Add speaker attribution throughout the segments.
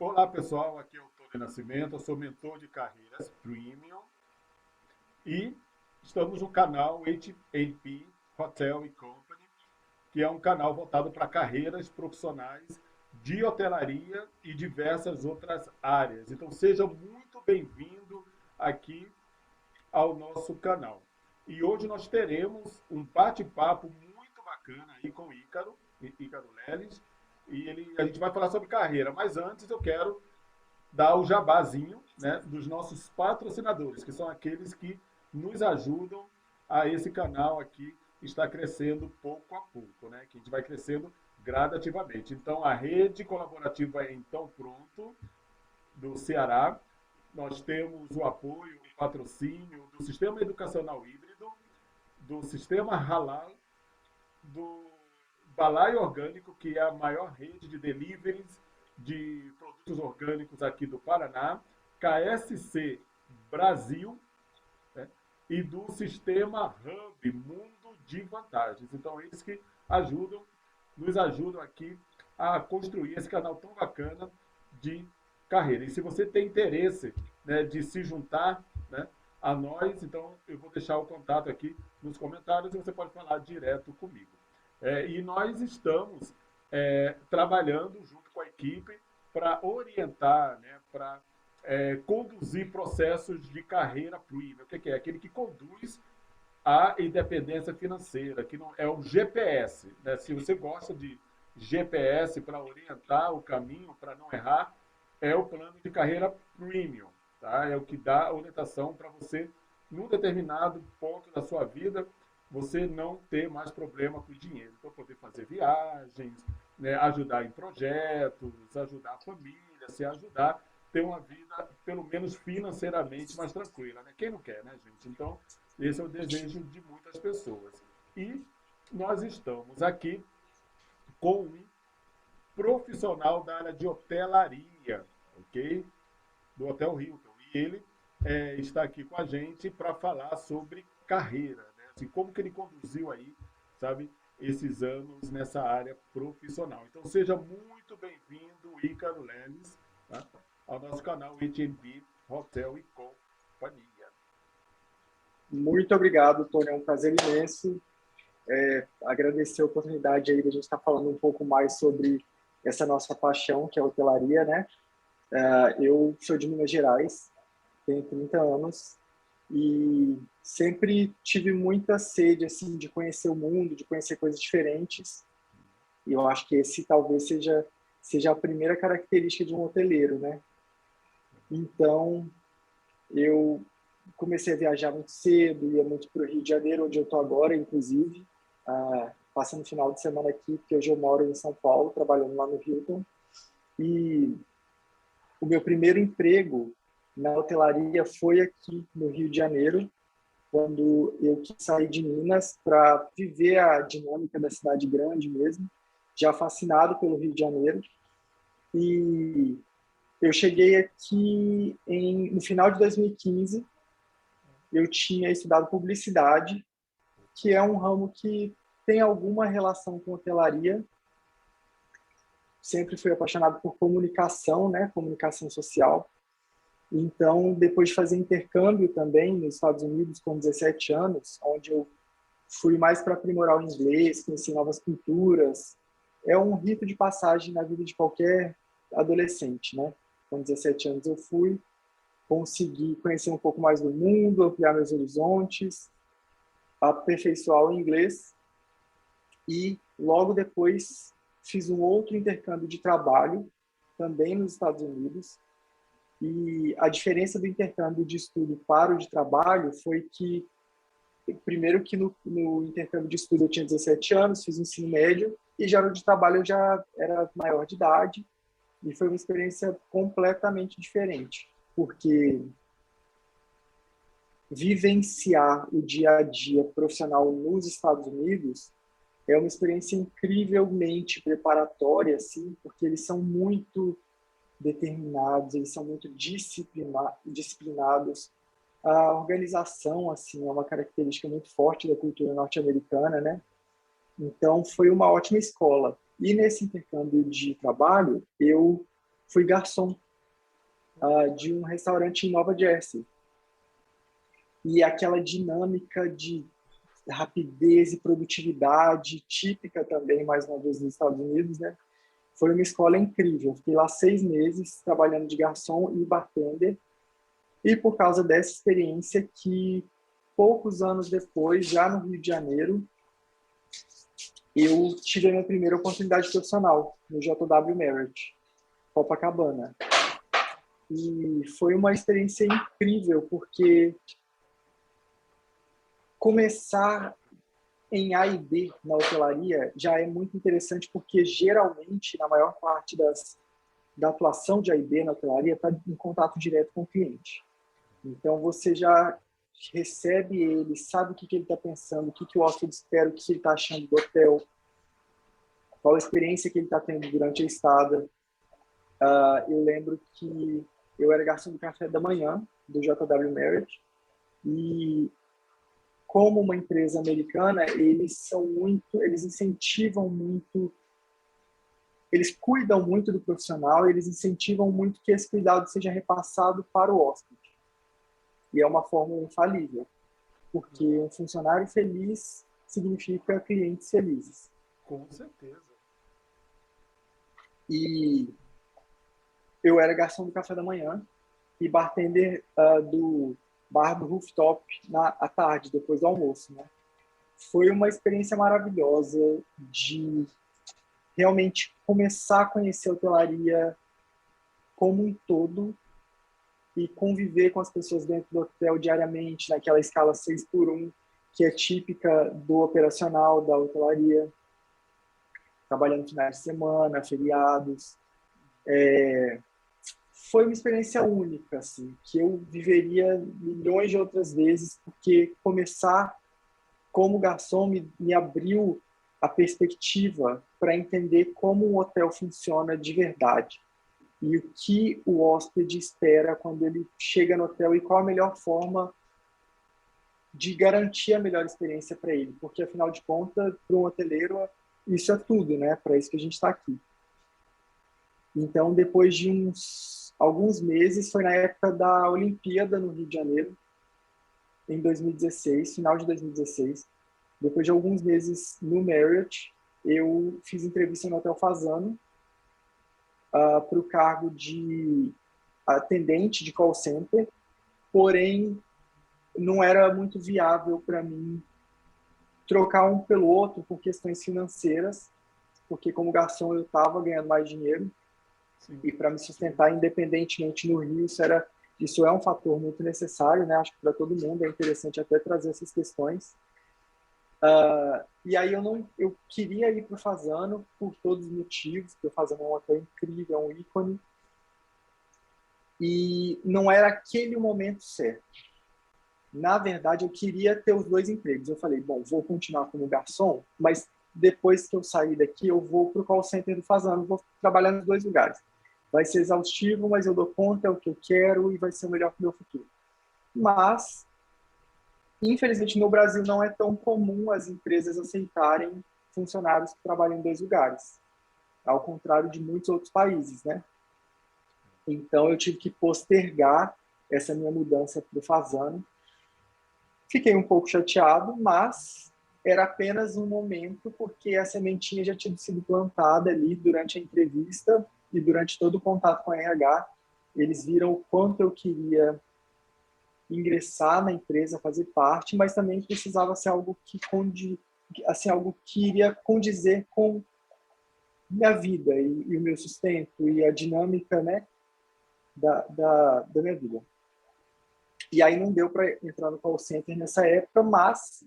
Speaker 1: Olá, pessoal. Aqui é o Tony Nascimento. Eu sou mentor de carreiras Premium e estamos no canal H&P Hotel Company, que é um canal voltado para carreiras profissionais de hotelaria e diversas outras áreas. Então, seja muito bem-vindo aqui ao nosso canal. E hoje nós teremos um bate-papo muito bacana aí com o Ícaro Leles, e a gente vai falar sobre carreira. Mas antes eu quero dar o jabazinho, né, dos nossos patrocinadores, que são aqueles que nos ajudam a esse canal aqui estar crescendo pouco a pouco, né, que a gente vai crescendo gradativamente. Então, a rede colaborativa é Então Pronto, do Ceará. Nós temos o apoio, o patrocínio do Sistema Educacional Híbrido, do Sistema Halal, do Balaio Orgânico, que é a maior rede de deliveries de produtos orgânicos aqui do Paraná, KSC Brasil, né, e do Sistema Hub Mundo de Vantagens. Então, eles que nos ajudam aqui a construir esse canal tão bacana de carreira. E se você tem interesse, né, de se juntar, né, a nós, então eu vou deixar o contato aqui nos comentários e você pode falar direto comigo. E nós estamos trabalhando junto com a equipe para orientar, né, para conduzir processos de carreira premium. O que é? Aquele que conduz a independência financeira, que não é o GPS. Né? Se você gosta de GPS para orientar o caminho, para não errar, é o plano de carreira premium. Tá? É o que dá a orientação para você, num determinado ponto da sua vida, você não ter mais problema com o dinheiro. Então, poder fazer viagens, né, ajudar em projetos, ajudar a família, se ajudar, ter uma vida, pelo menos financeiramente, mais tranquila. Né? Quem não quer, né, gente? Então, esse é o desejo de muitas pessoas. E nós estamos aqui com um profissional da área de hotelaria, ok? Do Hotel Hilton. E ele está aqui com a gente para falar sobre carreira, né? Assim, como que ele conduziu aí, sabe, esses anos nessa área profissional. Então, seja muito bem-vindo, Ícaro Leles, tá? Ao nosso canal H&B Hotel e Companhia.
Speaker 2: Muito obrigado, Tony. É um prazer imenso agradecer a oportunidade aí de a gente estar falando um pouco mais sobre essa nossa paixão, que é a hotelaria, né? Eu sou de Minas Gerais, tenho 30 anos e sempre tive muita sede assim de conhecer o mundo, de conhecer coisas diferentes. E eu acho que esse talvez seja a primeira característica de um hoteleiro, né? Então, eu comecei a viajar muito cedo, ia muito para o Rio de Janeiro, onde eu estou agora, inclusive, passando o final de semana aqui, porque hoje eu moro em São Paulo, trabalhando lá no Hilton. E o meu primeiro emprego na hotelaria foi aqui no Rio de Janeiro, quando eu quis sair de Minas para viver a dinâmica da cidade grande mesmo, já fascinado pelo Rio de Janeiro. E eu cheguei aqui no final de 2015, eu tinha estudado publicidade, que é um ramo que tem alguma relação com hotelaria. Sempre fui apaixonado por comunicação, né? Comunicação social. Então, depois de fazer intercâmbio também nos Estados Unidos com 17 anos, onde eu fui mais para aprimorar o inglês, conhecer novas culturas, é um rito de passagem na vida de qualquer adolescente, né? Com 17 anos eu fui, consegui conhecer um pouco mais do mundo, ampliar meus horizontes, aperfeiçoar o inglês e logo depois fiz um outro intercâmbio de trabalho também nos Estados Unidos. E a diferença do intercâmbio de estudo para o de trabalho foi que, primeiro que no intercâmbio de estudo eu tinha 17 anos, fiz ensino médio, e já no de trabalho eu já era maior de idade, e foi uma experiência completamente diferente, porque vivenciar o dia a dia profissional nos Estados Unidos é uma experiência incrivelmente preparatória, assim, porque eles são muito determinados, eles são muito disciplinados. A organização, assim, é uma característica muito forte da cultura norte-americana, né? Então, foi uma ótima escola. E nesse intercâmbio de trabalho, eu fui garçom de um restaurante em Nova Jersey. E aquela dinâmica de rapidez e produtividade, típica também, mais uma vez, nos Estados Unidos, né? Foi uma escola incrível. Fiquei lá 6 meses trabalhando de garçom e bartender. E por causa dessa experiência que, poucos anos depois, já no Rio de Janeiro, eu tive a minha primeira oportunidade profissional no JW Marriott, Copacabana. E foi uma experiência incrível, porque começar em A e B na hotelaria já é muito interessante, porque geralmente, na maior parte da atuação de A e B na hotelaria, está em contato direto com o cliente. Então, você já recebe ele, sabe o que ele está pensando, o que o hóspede espera, o que ele está achando do hotel, qual a experiência que ele está tendo durante a estada. Eu lembro que eu era garçom do café da manhã do JW Marriott, e como uma empresa americana, eles incentivam muito, eles cuidam muito do profissional, eles incentivam muito que esse cuidado seja repassado para o hóspede. E é uma fórmula infalível, porque um funcionário feliz significa clientes felizes.
Speaker 1: Com certeza.
Speaker 2: E eu era garçom do café da manhã e bartender do bar do Rooftop à tarde, depois do almoço, né? Foi uma experiência maravilhosa de realmente começar a conhecer a hotelaria como um todo e conviver com as pessoas dentro do hotel diariamente, naquela escala 6x1, que é típica do operacional da hotelaria, trabalhando finais de semana, feriados. Foi uma experiência única, assim, que eu viveria milhões de outras vezes, porque começar como garçom me abriu a perspectiva para entender como um hotel funciona de verdade e o que o hóspede espera quando ele chega no hotel e qual a melhor forma de garantir a melhor experiência para ele, porque afinal de contas, para um hoteleiro, isso é tudo, né? Para isso que a gente está aqui. Então, depois de alguns meses, foi na época da Olimpíada no Rio de Janeiro, em 2016, final de 2016. Depois de alguns meses no Marriott, eu fiz entrevista no Hotel Fasano para o cargo de atendente de call center, porém não era muito viável para mim trocar um pelo outro por questões financeiras, porque como garçom eu estava ganhando mais dinheiro. Sim. E para me sustentar independentemente no Rio, isso é um fator muito necessário, né? Acho que para todo mundo é interessante até trazer essas questões. E aí eu queria ir para o Fasano por todos os motivos, porque o Fasano é um hotel incrível, é um ícone, e não era aquele o momento certo. Na verdade, eu queria ter os 2 empregos. Eu falei, bom, vou continuar como garçom, mas depois que eu sair daqui, eu vou para o call center do Fasano, vou trabalhar nos 2 lugares. Vai ser exaustivo, mas eu dou conta, é o que eu quero e vai ser o melhor para o meu futuro. Mas, infelizmente, no Brasil não é tão comum as empresas aceitarem funcionários que trabalham em 2 lugares, ao contrário de muitos outros países, né? Então, eu tive que postergar essa minha mudança para o Fasano. Fiquei um pouco chateado, mas era apenas um momento, porque a sementinha já tinha sido plantada ali durante a entrevista e durante todo o contato com a RH. Eles viram o quanto eu queria ingressar na empresa, fazer parte, mas também precisava ser algo algo que iria condizer com minha vida e o meu sustento e a dinâmica, né, da minha vida. E aí não deu para entrar no call center nessa época, mas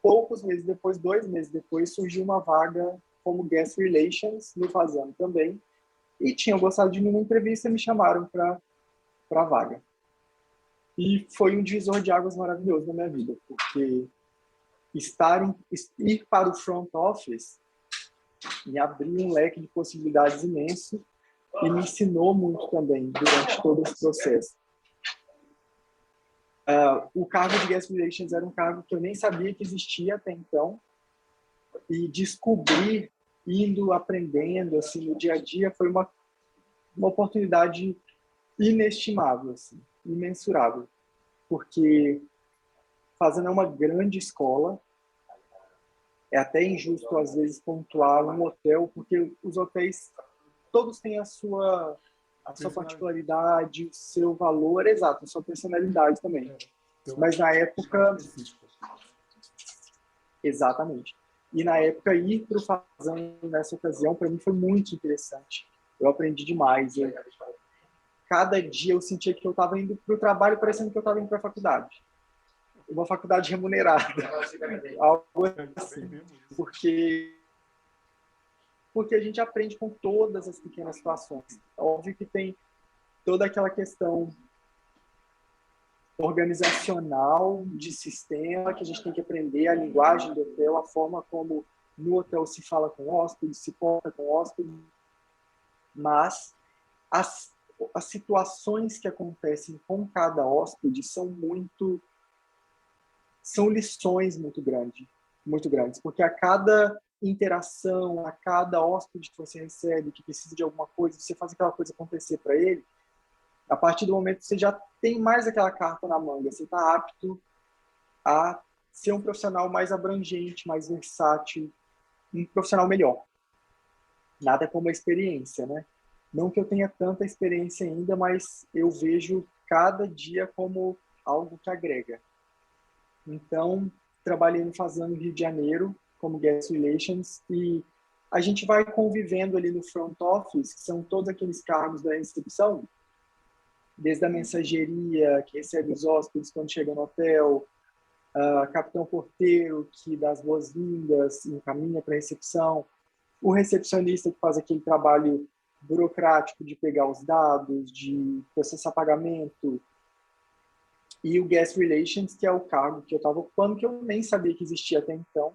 Speaker 2: poucos meses depois, 2 meses depois, surgiu uma vaga como Guest Relations no Fasano também, e tinham gostado de mim na entrevista e me chamaram para a vaga. E foi um divisor de águas maravilhoso na minha vida, porque ir para o front office me abriu um leque de possibilidades imenso e me ensinou muito também durante todo esse processo. O cargo de Guest Relations era um cargo que eu nem sabia que existia até então, e descobrir, indo aprendendo assim no dia a dia, foi uma uma oportunidade inestimável, assim, imensurável, porque fazendo uma grande escola, é até injusto às vezes pontuar um hotel, porque os hotéis todos têm a sua particularidade, o seu valor, exato, a sua personalidade também. Mas na época, exatamente. E na época, ir para o Fazano nessa ocasião, para mim, foi muito interessante. Eu aprendi demais. Cada dia eu sentia que eu estava indo para o trabalho parecendo que eu estava indo para a faculdade. Uma faculdade remunerada. Algo assim. Porque a gente aprende com todas as pequenas situações. Óbvio que tem toda aquela questão organizacional, de sistema, que a gente tem que aprender a linguagem do hotel, a forma como no hotel se fala com o hóspede, se porta com o hóspede, mas as situações que acontecem com cada hóspede são lições muito grandes, porque a cada interação, a cada hóspede que você recebe, que precisa de alguma coisa, você faz aquela coisa acontecer para ele, a partir do momento que você já tem mais aquela carta na manga, você está apto a ser um profissional mais abrangente, mais versátil, um profissional melhor. Nada como a experiência, né? Não que eu tenha tanta experiência ainda, mas eu vejo cada dia como algo que agrega. Então, trabalhei no Fazano Rio de Janeiro como Guest Relations e a gente vai convivendo ali no front office, que são todos aqueles cargos da recepção, desde a mensageria, que recebe os hóspedes quando chegam no hotel, capitão porteiro, que dá as boas-vindas, encaminha para a recepção, o recepcionista que faz aquele trabalho burocrático de pegar os dados, de processar pagamento, e o Guest Relations, que é o cargo que eu estava ocupando, que eu nem sabia que existia até então,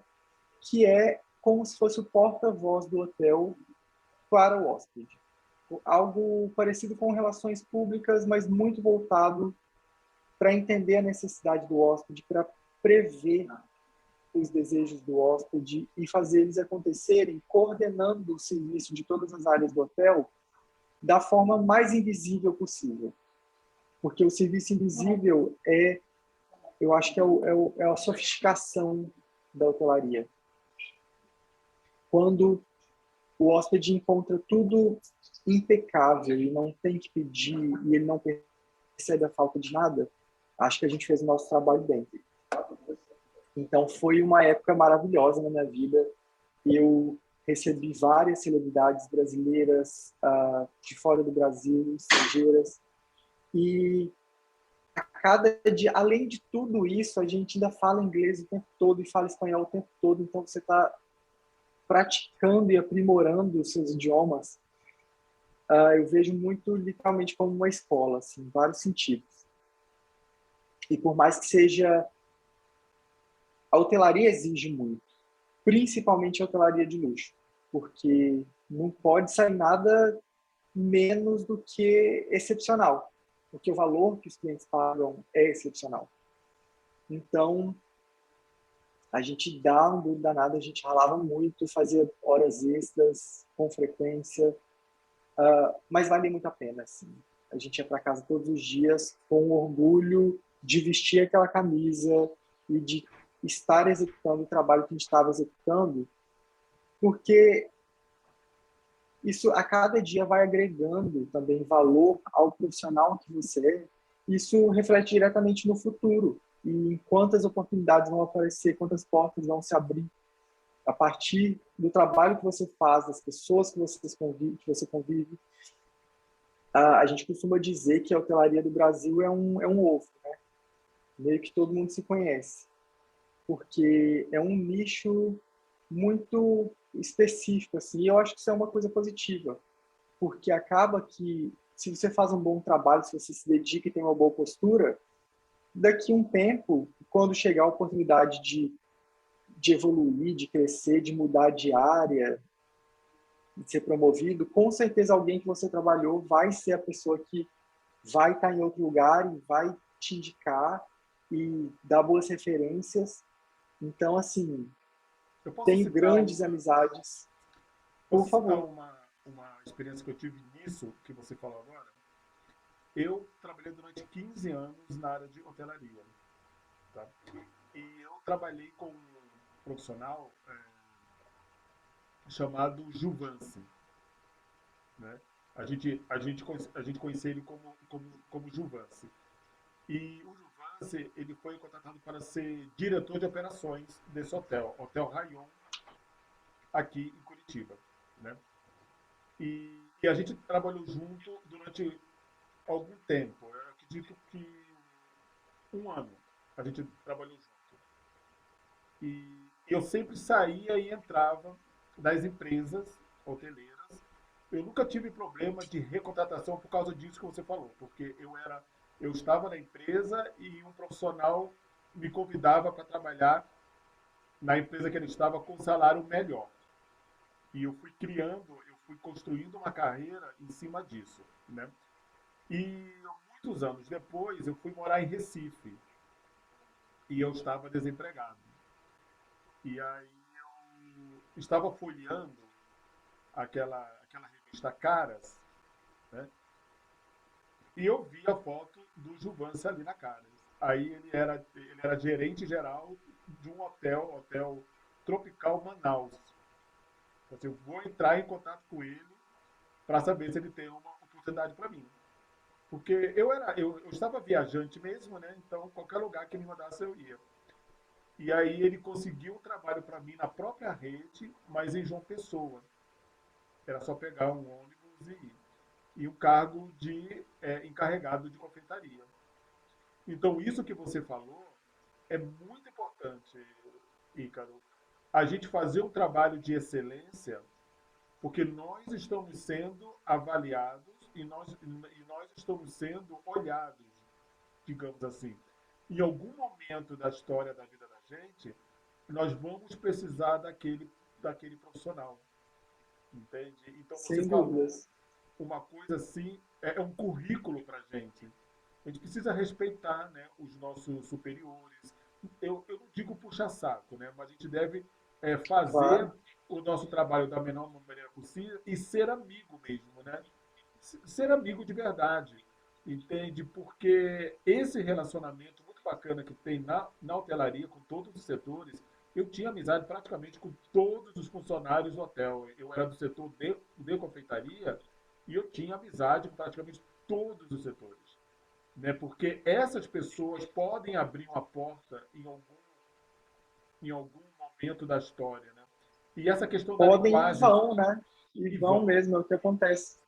Speaker 2: que é como se fosse o porta-voz do hotel para o hóspede. Algo parecido com relações públicas, mas muito voltado para entender a necessidade do hóspede, para prever os desejos do hóspede e fazer eles acontecerem, coordenando o serviço de todas as áreas do hotel da forma mais invisível possível. Porque o serviço invisível eu acho que é a sofisticação da hotelaria. Quando o hóspede encontra tudo impecável e não tem que pedir e ele não percebe a falta de nada, acho que a gente fez o nosso trabalho bem. Então, foi uma época maravilhosa na minha vida. Eu recebi várias celebridades brasileiras, de fora do Brasil, estrangeiras. E a cada dia, além de tudo isso, a gente ainda fala inglês o tempo todo e fala espanhol o tempo todo. Então, você está praticando e aprimorando os seus idiomas. Eu vejo muito, literalmente, como uma escola, assim, em vários sentidos. E por mais que seja... A hotelaria exige muito, principalmente a hotelaria de luxo, porque não pode sair nada menos do que excepcional, porque o valor que os clientes pagam é excepcional. Então, a gente dá um duro danado, a gente ralava muito, fazia horas extras com frequência, mas vale muito a pena. Assim. A gente ia para casa todos os dias com orgulho de vestir aquela camisa e de estar executando o trabalho que a gente estava executando, porque isso a cada dia vai agregando também valor ao profissional que você é. Isso reflete diretamente no futuro e em quantas oportunidades vão aparecer, quantas portas vão se abrir a partir do trabalho que você faz, das pessoas que você convive. A gente costuma dizer que a hotelaria do Brasil é um ovo, né? Meio que todo mundo se conhece, porque é um nicho muito específico, assim, e eu acho que isso é uma coisa positiva, porque acaba que, se você faz um bom trabalho, se você se dedica e tem uma boa postura, daqui a um tempo, quando chegar a oportunidade de evoluir, de crescer, de mudar de área, de ser promovido, com certeza alguém que você trabalhou vai ser a pessoa que vai estar em outro lugar e vai te indicar e dar boas referências. Então, assim, tenho grandes amizades. Por favor.
Speaker 1: uma experiência que eu tive nisso que você falou agora. Eu trabalhei durante 15 anos na área de hotelaria, tá? E eu trabalhei com um profissional chamado Juvance, né? A gente conhecia ele como Juvance. E o Juvance, ele foi contratado para ser diretor de operações desse hotel, Hotel Rayon, aqui em Curitiba, né? E a gente trabalhou junto durante algum tempo. Eu acredito que um ano a gente trabalhou junto. E eu sempre saía e entrava das empresas hoteleiras. Eu nunca tive problema de recontratação por causa disso que você falou, porque eu estava na empresa e um profissional me convidava para trabalhar na empresa que ele estava com um salário melhor. E eu fui construindo uma carreira em cima disso, né? E muitos anos depois eu fui morar em Recife e eu estava desempregado. E aí eu estava folheando aquela revista Caras, né? E eu vi a foto do Gilvance ali na Caras. Aí ele era gerente geral de um hotel Tropical Manaus. Então, assim, eu vou entrar em contato com ele para saber se ele tem uma oportunidade para mim. Porque eu estava viajante mesmo, né? Então, qualquer lugar que ele mandasse eu ia. E aí ele conseguiu um trabalho para mim na própria rede, mas em João Pessoa. Era só pegar um ônibus e ir. E o cargo de encarregado de confeitaria. Então, isso que você falou é muito importante, Ícaro. A gente fazer um trabalho de excelência, porque nós estamos sendo avaliados e nós estamos sendo olhados, digamos assim. Em algum momento da história da vida da gente, nós vamos precisar daquele profissional, entende? Então você
Speaker 2: Sem
Speaker 1: falou
Speaker 2: dúvidas.
Speaker 1: uma coisa assim, é um currículo para a gente. A gente precisa respeitar, né, os nossos superiores. Eu não digo puxa-saco, né, mas a gente deve fazer
Speaker 2: Claro.
Speaker 1: o nosso trabalho da menor maneira possível e ser amigo mesmo, né? Ser amigo de verdade, entende? Porque esse relacionamento muito bacana que tem na hotelaria com todos os setores, eu tinha amizade praticamente com todos os funcionários do hotel. Eu era do setor de confeitaria e eu tinha amizade com praticamente todos os setores, né? Porque essas pessoas podem abrir uma porta em algum momento da história, né? E essa questão da
Speaker 2: Podem e
Speaker 1: linguagem
Speaker 2: vão, né? E
Speaker 1: e
Speaker 2: vão
Speaker 1: vão,
Speaker 2: mesmo, é o que acontece.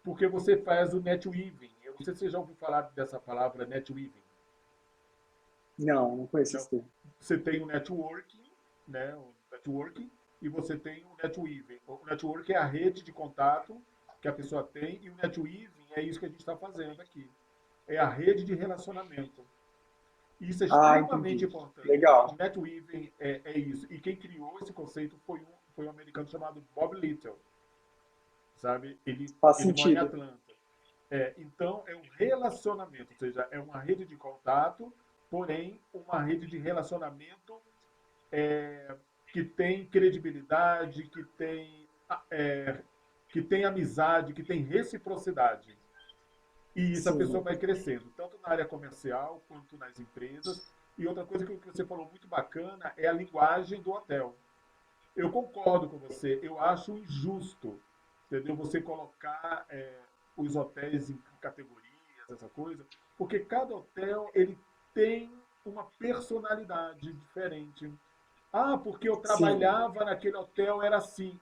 Speaker 1: porque você faz o netweaving. Eu não sei se você já ouviu falar dessa palavra netweaving.
Speaker 2: Não, não conheço
Speaker 1: Não.
Speaker 2: esse termo.
Speaker 1: Você tem o networking, né? O networking, e você tem o netweaving. O networking é a rede de contato que a pessoa tem, e o netweaving é isso que a gente está fazendo aqui. É a rede de relacionamento. Isso é
Speaker 2: Ah,
Speaker 1: extremamente
Speaker 2: entendi.
Speaker 1: importante. O
Speaker 2: Legal.
Speaker 1: netweaving é isso. E quem criou esse conceito foi um americano chamado Bob Little, sabe?
Speaker 2: Faz
Speaker 1: Ele mora em
Speaker 2: sentido.
Speaker 1: Atlanta. Então, é um relacionamento, ou seja, é uma rede de contato, porém, uma rede de relacionamento é, que tem credibilidade, é, que tem amizade, que tem reciprocidade. E isso a pessoa
Speaker 2: Sim.
Speaker 1: vai crescendo, tanto na área comercial quanto nas empresas. E outra coisa que você falou muito bacana é a linguagem do hotel. Eu concordo com você, eu acho injusto, entendeu? Você colocar os hotéis em categorias, essa coisa, porque cada hotel ele tem uma personalidade diferente. Ah, porque eu
Speaker 2: Sim.
Speaker 1: trabalhava naquele hotel, era assim,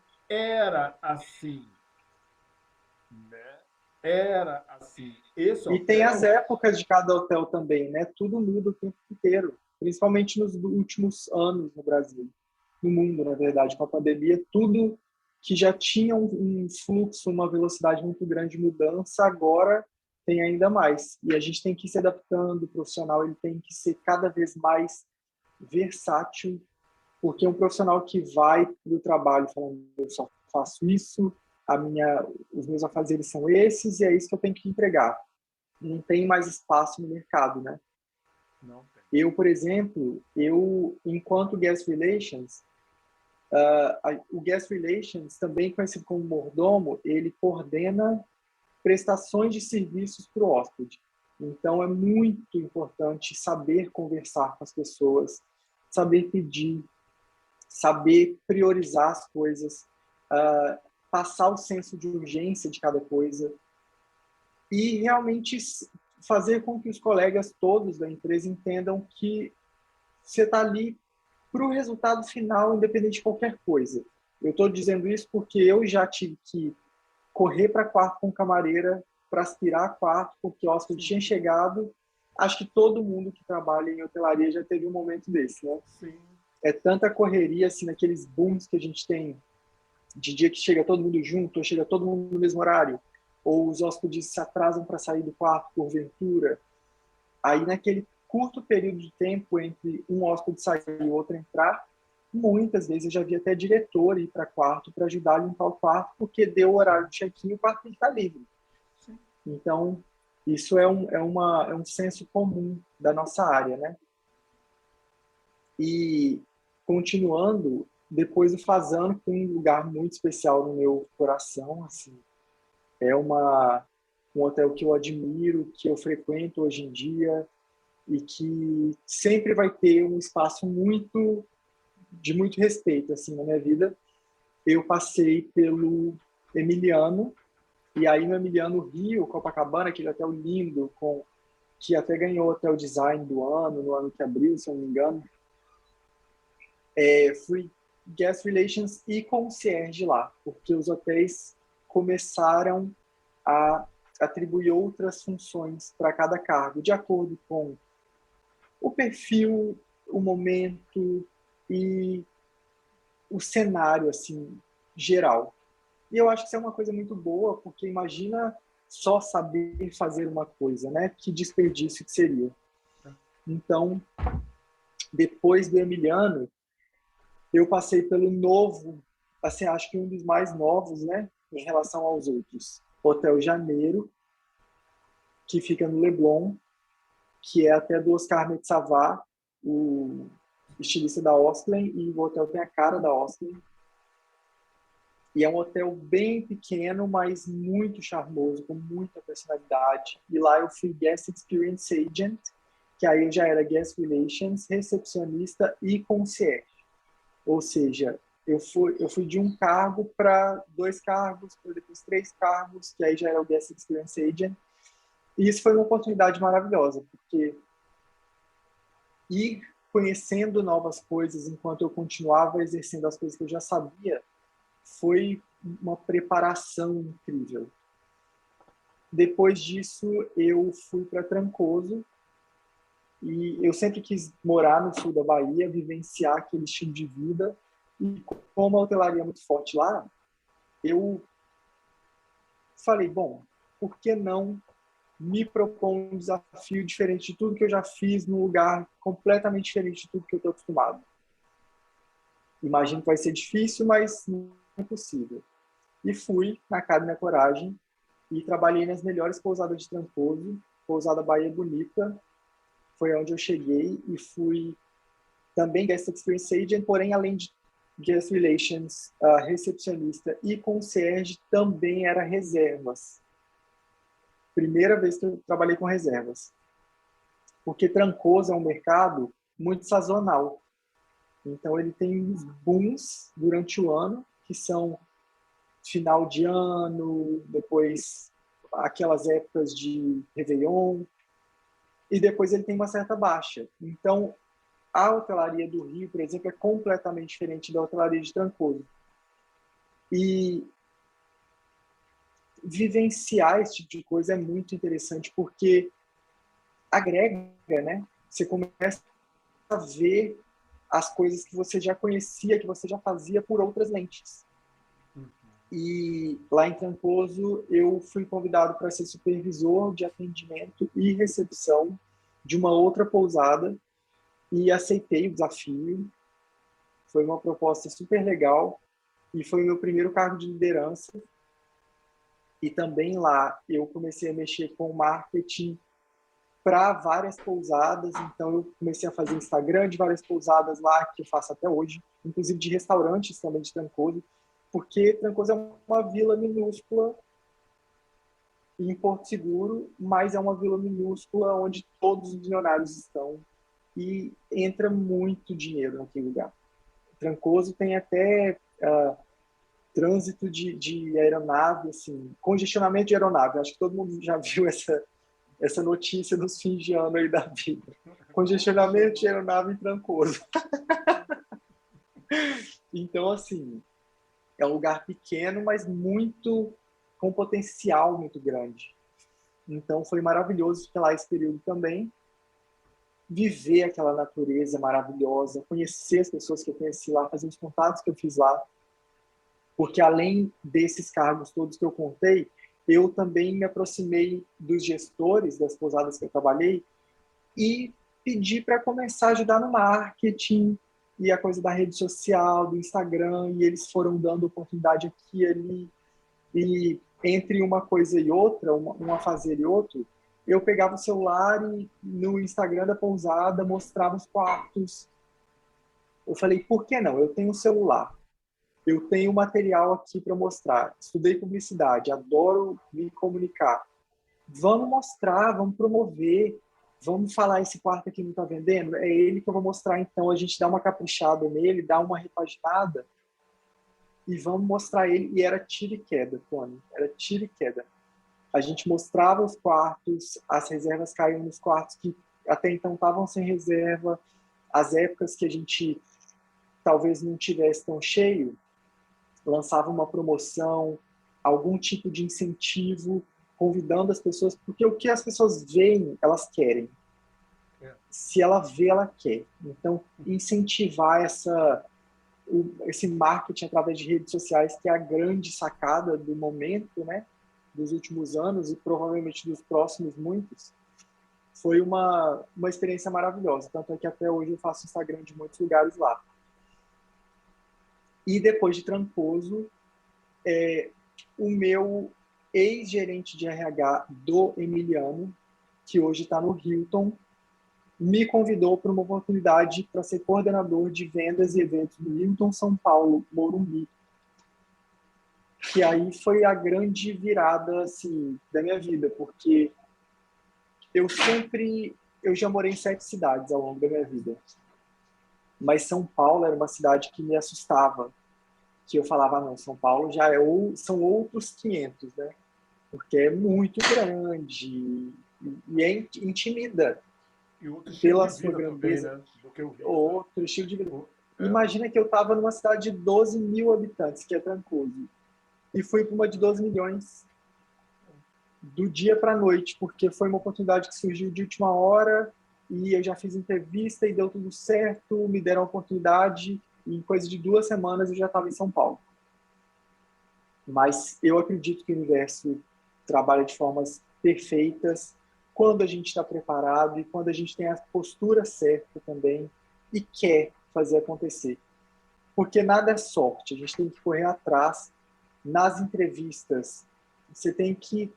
Speaker 1: né? Era assim. Esse
Speaker 2: E tem as
Speaker 1: hotel,
Speaker 2: épocas de cada hotel também, né? Tudo muda o tempo inteiro, principalmente nos últimos anos no Brasil, no mundo, na verdade, com a pandemia, tudo que já tinha um fluxo, uma velocidade muito grande de mudança, agora tem ainda mais. E a gente tem que ir se adaptando, o profissional ele tem que ser cada vez mais versátil, porque um profissional que vai para o trabalho falando, eu só faço isso, os meus afazeres são esses e é isso que eu tenho que entregar. Não tem mais espaço no mercado, né?
Speaker 1: não tem.
Speaker 2: Eu, por exemplo, enquanto guest relations, O Guest Relations, também conhecido como mordomo, ele coordena prestações de serviços para o hóspede. Então, é muito importante saber conversar com as pessoas, saber pedir, saber priorizar as coisas, passar o senso de urgência de cada coisa e realmente fazer com que os colegas todos da empresa entendam que você está ali para o resultado final, independente de qualquer coisa. Eu estou dizendo isso porque eu já tive que correr para quarto com camareira para aspirar quarto, porque o hóspede tinha chegado. Acho que todo mundo que trabalha em hotelaria já teve um momento desse, né?
Speaker 1: Sim.
Speaker 2: É tanta correria, assim, naqueles booms que a gente tem de dia que chega todo mundo junto, ou chega todo mundo no mesmo horário, ou os hóspedes se atrasam para sair do quarto porventura. Aí, naquele curto período de tempo entre um hóspede sair e o outro entrar, muitas vezes eu já vi até diretor ir para quarto para ajudar a limpar o quarto, porque deu o horário de check-in e o quarto tem que estar livre. Então, isso é um senso comum da nossa área, né? E, continuando, depois o Fasano tem um lugar muito especial no meu coração, assim. É um hotel que eu admiro, que eu frequento hoje em dia e que sempre vai ter um espaço de muito respeito, assim, na minha vida. Eu passei pelo Emiliano, e aí no Emiliano Rio, Copacabana, aquele hotel lindo, que até ganhou o Hotel Design do ano, no ano que abriu, se eu não me engano. Fui Guest Relations e concierge lá, porque os hotéis começaram a atribuir outras funções para cada cargo, de acordo com o perfil, o momento e o cenário, assim, geral. E eu acho que isso é uma coisa muito boa, porque imagina só saber fazer uma coisa, né? Que desperdício que seria. Então, depois do Emiliano, eu passei pelo novo, assim, acho que um dos mais novos, né? Em relação aos outros. Hotel Janeiro, que fica no Leblon, que é até do Oscar Metsavar, o estilista da Osklen, e o hotel tem a cara da Osklen. E é um hotel bem pequeno, mas muito charmoso, com muita personalidade. E lá eu fui Guest Experience Agent, que aí eu já era Guest Relations, recepcionista e concierge. Ou seja, eu fui de um cargo para 2 cargos, para depois 3 cargos, que aí já era o Guest Experience Agent. E isso foi uma oportunidade maravilhosa, porque ir conhecendo novas coisas enquanto eu continuava exercendo as coisas que eu já sabia, foi uma preparação incrível. Depois disso, eu fui para Trancoso e eu sempre quis morar no sul da Bahia, vivenciar aquele estilo de vida. E como a hotelaria é muito forte lá, eu falei, bom, por que não me propor um desafio diferente de tudo que eu já fiz num lugar completamente diferente de tudo que eu estou acostumado? Imagino que vai ser difícil, mas não é impossível. E fui na cara da minha coragem e trabalhei nas melhores pousadas de Trancoso, pousada Bahia Bonita, foi onde eu cheguei e fui também Guest Experience Agent, porém, além de Guest Relations, recepcionista e concierge, também era reservas. Primeira vez que eu trabalhei com reservas. Porque Trancoso é um mercado muito sazonal. Então, ele tem uns booms durante o ano, que são final de ano, depois aquelas épocas de Réveillon, e depois ele tem uma certa baixa. Então, a hotelaria do Rio, por exemplo, é completamente diferente da hotelaria de Trancoso. E vivenciar esse tipo de coisa é muito interessante, porque agrega, né? Você começa a ver as coisas que você já conhecia, que você já fazia por outras lentes. E lá em Trancoso, eu fui convidado para ser supervisor de atendimento e recepção de uma outra pousada e aceitei o desafio. Foi uma proposta super legal e foi o meu primeiro cargo de liderança. E também lá eu comecei a mexer com marketing para várias pousadas. Então, eu comecei a fazer Instagram de várias pousadas lá, que eu faço até hoje, inclusive de restaurantes também de Trancoso, porque Trancoso é uma vila minúscula em Porto Seguro, mas é uma vila minúscula onde todos os milionários estão e entra muito dinheiro naquele lugar. Trancoso tem até trânsito de aeronave, assim, congestionamento de aeronave. Acho que todo mundo já viu essa notícia nos fins de ano aí da vida. Congestionamento de aeronave em Trancoso. Então, assim, é um lugar pequeno, mas muito com potencial muito grande. Então, foi maravilhoso ficar lá esse período também. Viver aquela natureza maravilhosa, conhecer as pessoas que eu conheci lá, fazer os contatos que eu fiz lá. Porque, além desses cargos todos que eu contei, eu também me aproximei dos gestores das pousadas que eu trabalhei e pedi para começar a ajudar no marketing e a coisa da rede social, do Instagram, e eles foram dando oportunidade aqui e ali. E entre uma coisa e outra, uma fazer e outro, eu pegava o celular e no Instagram da pousada mostrava os quartos. Eu falei, por que não? Eu tenho um celular, eu tenho material aqui para mostrar. Estudei publicidade, adoro me comunicar. Vamos mostrar, vamos promover, vamos falar esse quarto aqui não está vendendo? É ele que eu vou mostrar, então. A gente dá uma caprichada nele, dá uma repaginada e vamos mostrar ele. E era tiro e queda, Tony. Era tiro e queda. A gente mostrava os quartos, as reservas caíam nos quartos que até então estavam sem reserva, as épocas que a gente talvez não tivesse tão cheio, lançava uma promoção, algum tipo de incentivo, convidando as pessoas, porque o que as pessoas veem, elas querem. Se ela vê, ela quer. Então, incentivar esse marketing através de redes sociais, que é a grande sacada do momento, né, dos últimos anos e provavelmente dos próximos muitos, foi uma experiência maravilhosa. Tanto é que até hoje eu faço Instagram de muitos lugares lá. E depois de Trancoso, o meu ex-gerente de RH do Emiliano, que hoje está no Hilton, me convidou para uma oportunidade para ser coordenador de vendas e eventos do Hilton São Paulo, Morumbi. Que aí foi a grande virada assim, da minha vida, porque eu já morei em 7 cidades ao longo da minha vida, mas São Paulo era uma cidade que me assustava, que eu falava, não, São Paulo já são outros 500, né? Porque é muito grande e intimida
Speaker 1: E outro estilo
Speaker 2: pela
Speaker 1: de
Speaker 2: sua
Speaker 1: vida também,
Speaker 2: grandeza,
Speaker 1: né? Do que o Rio, né?
Speaker 2: outro estilo de vida. Imagina que eu estava numa cidade de 12 mil habitantes, que é Trancoso, e fui para uma de 12 milhões do dia para a noite, porque foi uma oportunidade que surgiu de última hora e eu já fiz entrevista e deu tudo certo, me deram a oportunidade e em coisa de 2 semanas eu já estava em São Paulo. Mas eu acredito que o universo trabalha de formas perfeitas quando a gente está preparado e quando a gente tem a postura certa também e quer fazer acontecer. Porque nada é sorte, a gente tem que correr atrás. Nas entrevistas, você tem que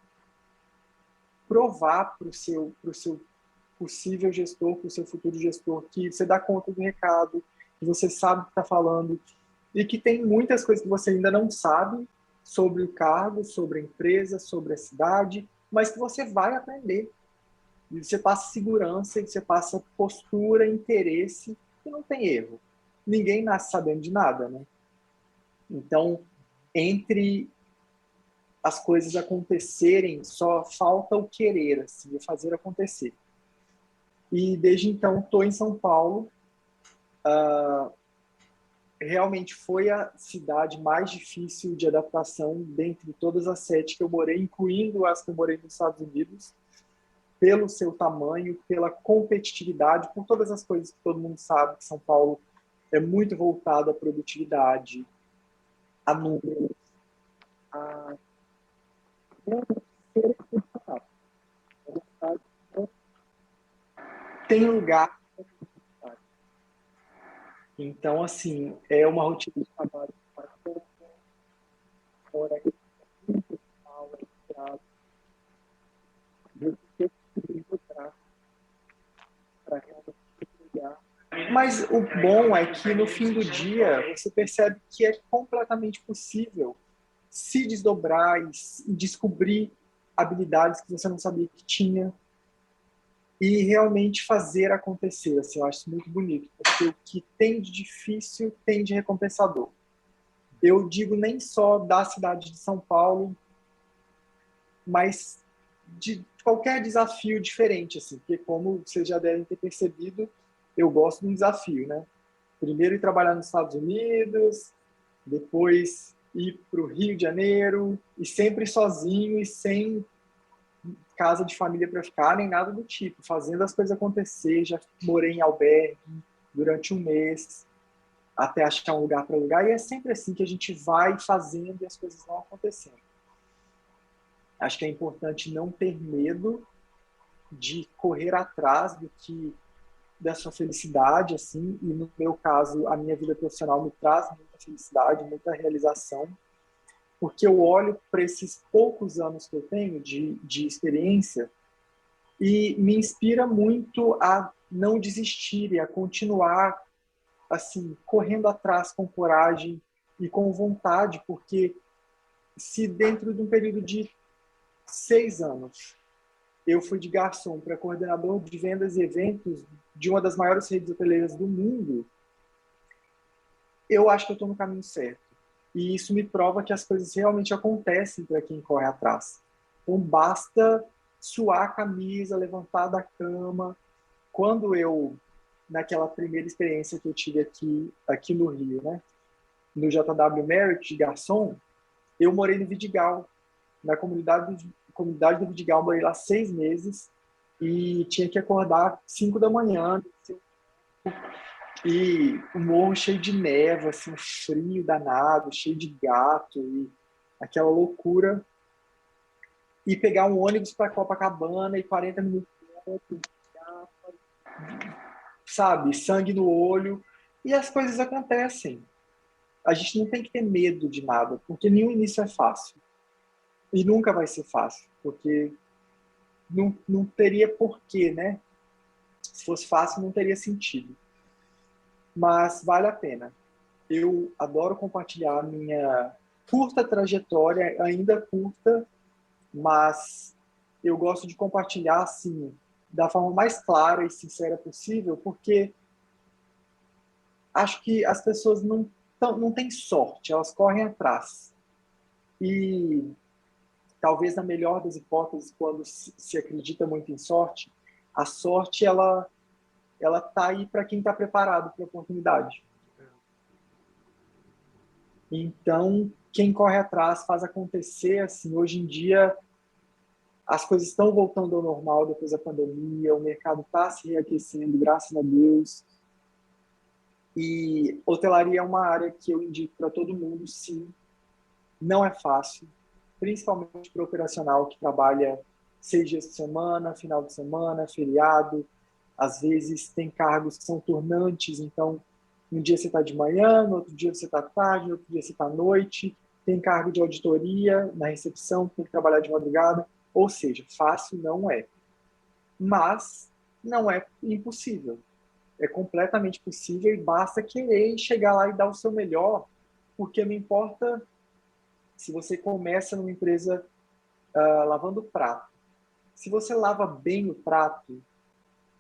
Speaker 2: provar para o seu possível gestor, para o seu futuro gestor, que você dá conta do recado, que você sabe o que está falando e que tem muitas coisas que você ainda não sabe sobre o cargo, sobre a empresa, sobre a cidade, mas que você vai aprender. E você passa segurança, e você passa postura, interesse, e não tem erro. Ninguém nasce sabendo de nada, né? Então, entre as coisas acontecerem, só falta o querer, assim, o fazer acontecer. E desde então estou em São Paulo. Realmente foi a cidade mais difícil de adaptação dentre todas as 7 que eu morei, incluindo as que eu morei nos Estados Unidos, pelo seu tamanho, pela competitividade, por todas as coisas que todo mundo sabe que São Paulo é muito voltado à produtividade, a números, a tem lugar. Então, assim, é uma rotina de trabalho fora muito mal, Mas o bom é que no fim do dia você percebe que é completamente possível se desdobrar e descobrir habilidades que você não sabia que tinha e realmente fazer acontecer. Assim, eu acho isso muito bonito, porque o que tem de difícil tem de recompensador. Eu digo nem só da cidade de São Paulo, mas de qualquer desafio diferente, assim, porque como vocês já devem ter percebido, eu gosto de um desafio, né? Primeiro ir trabalhar nos Estados Unidos, depois ir para o Rio de Janeiro, e sempre sozinho e sem casa de família para ficar, nem nada do tipo, fazendo as coisas acontecer. Já morei em albergue durante um mês, até achar um lugar para alugar, e é sempre assim que a gente vai fazendo e as coisas vão acontecendo. Acho que é importante não ter medo de correr atrás do que da sua felicidade, assim, e no meu caso, a minha vida profissional me traz muita felicidade, muita realização, porque eu olho para esses poucos anos que eu tenho de experiência e me inspira muito a não desistir e a continuar, assim, correndo atrás com coragem e com vontade, porque se dentro de um período de 6 anos eu fui de garçom para coordenador de vendas e eventos de uma das maiores redes hoteleiras do mundo, eu acho que eu estou no caminho certo. E isso me prova que as coisas realmente acontecem para quem corre atrás. Então, basta suar a camisa, levantar da cama. Quando eu, naquela primeira experiência que eu tive aqui no Rio, né, no JW Marriott de garçom, eu morei no Vidigal, na comunidade do Vidigal, morei lá 6 meses e tinha que acordar 5 da manhã e o morro cheio de névoa, assim, um frio danado, cheio de gato e aquela loucura. E pegar um ônibus para Copacabana e 40 minutos, sabe, sangue no olho, e as coisas acontecem. A gente não tem que ter medo de nada, porque nenhum início é fácil. E nunca vai ser fácil, porque não teria porquê, né? Se fosse fácil, não teria sentido. Mas vale a pena. Eu adoro compartilhar minha curta trajetória, ainda curta, mas eu gosto de compartilhar assim, da forma mais clara e sincera possível, porque acho que as pessoas não têm sorte, elas correm atrás. E talvez na melhor das hipóteses, quando se acredita muito em sorte, a sorte ela tá aí para quem está preparado para a oportunidade. Então, quem corre atrás faz acontecer. Assim, hoje em dia, as coisas estão voltando ao normal depois da pandemia, o mercado está se reaquecendo, graças a Deus. E hotelaria é uma área que eu indico para todo mundo, sim. Não é fácil, principalmente para o operacional que trabalha 6 dias por semana, final de semana, feriado. Às vezes tem cargos que são turnantes, então um dia você está de manhã, no outro dia você está tarde, no outro dia você está à noite. Tem cargo de auditoria na recepção, tem que trabalhar de madrugada. Ou seja, fácil não é. Mas não é impossível. É completamente possível e basta querer chegar lá e dar o seu melhor, porque não importa se você começa numa empresa lavando prato. Se você lava bem o prato,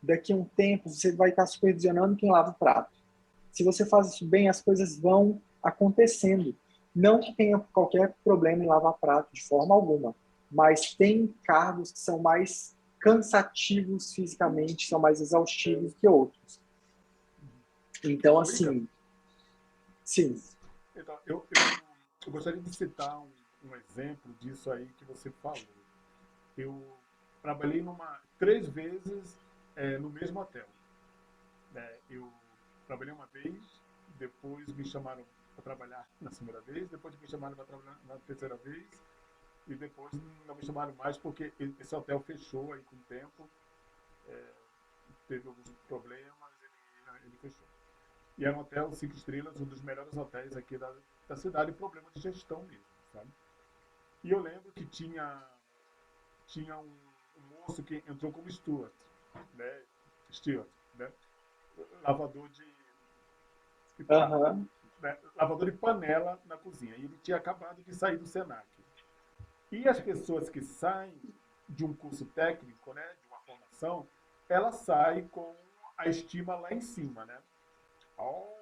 Speaker 2: daqui a um tempo você vai estar supervisionando quem lava o prato. Se você faz isso bem, as coisas vão acontecendo. Não que tenha qualquer problema em lavar prato, de forma alguma, mas tem cargos que são mais cansativos fisicamente, são mais exaustivos que outros. Então, assim, sim.
Speaker 1: Então, eu gostaria de citar um exemplo disso aí que você falou. Eu trabalhei 3 vezes no mesmo hotel. Eu trabalhei uma vez, depois me chamaram para trabalhar na segunda vez, depois me chamaram para trabalhar na terceira vez, e depois não me chamaram mais porque esse hotel fechou aí com o tempo, teve alguns problemas, ele fechou. E era um hotel 5 estrelas, um dos melhores hotéis aqui da cidade, problema de gestão mesmo, sabe? E eu lembro que tinha um moço que entrou como steward, né? Steward. né? Lavador de,
Speaker 2: Aham.
Speaker 1: né? Lavador de panela na cozinha. E ele tinha acabado de sair do Senac. E as pessoas que saem de um curso técnico, né, de uma formação, elas saem com a estima lá em cima, né? Oh,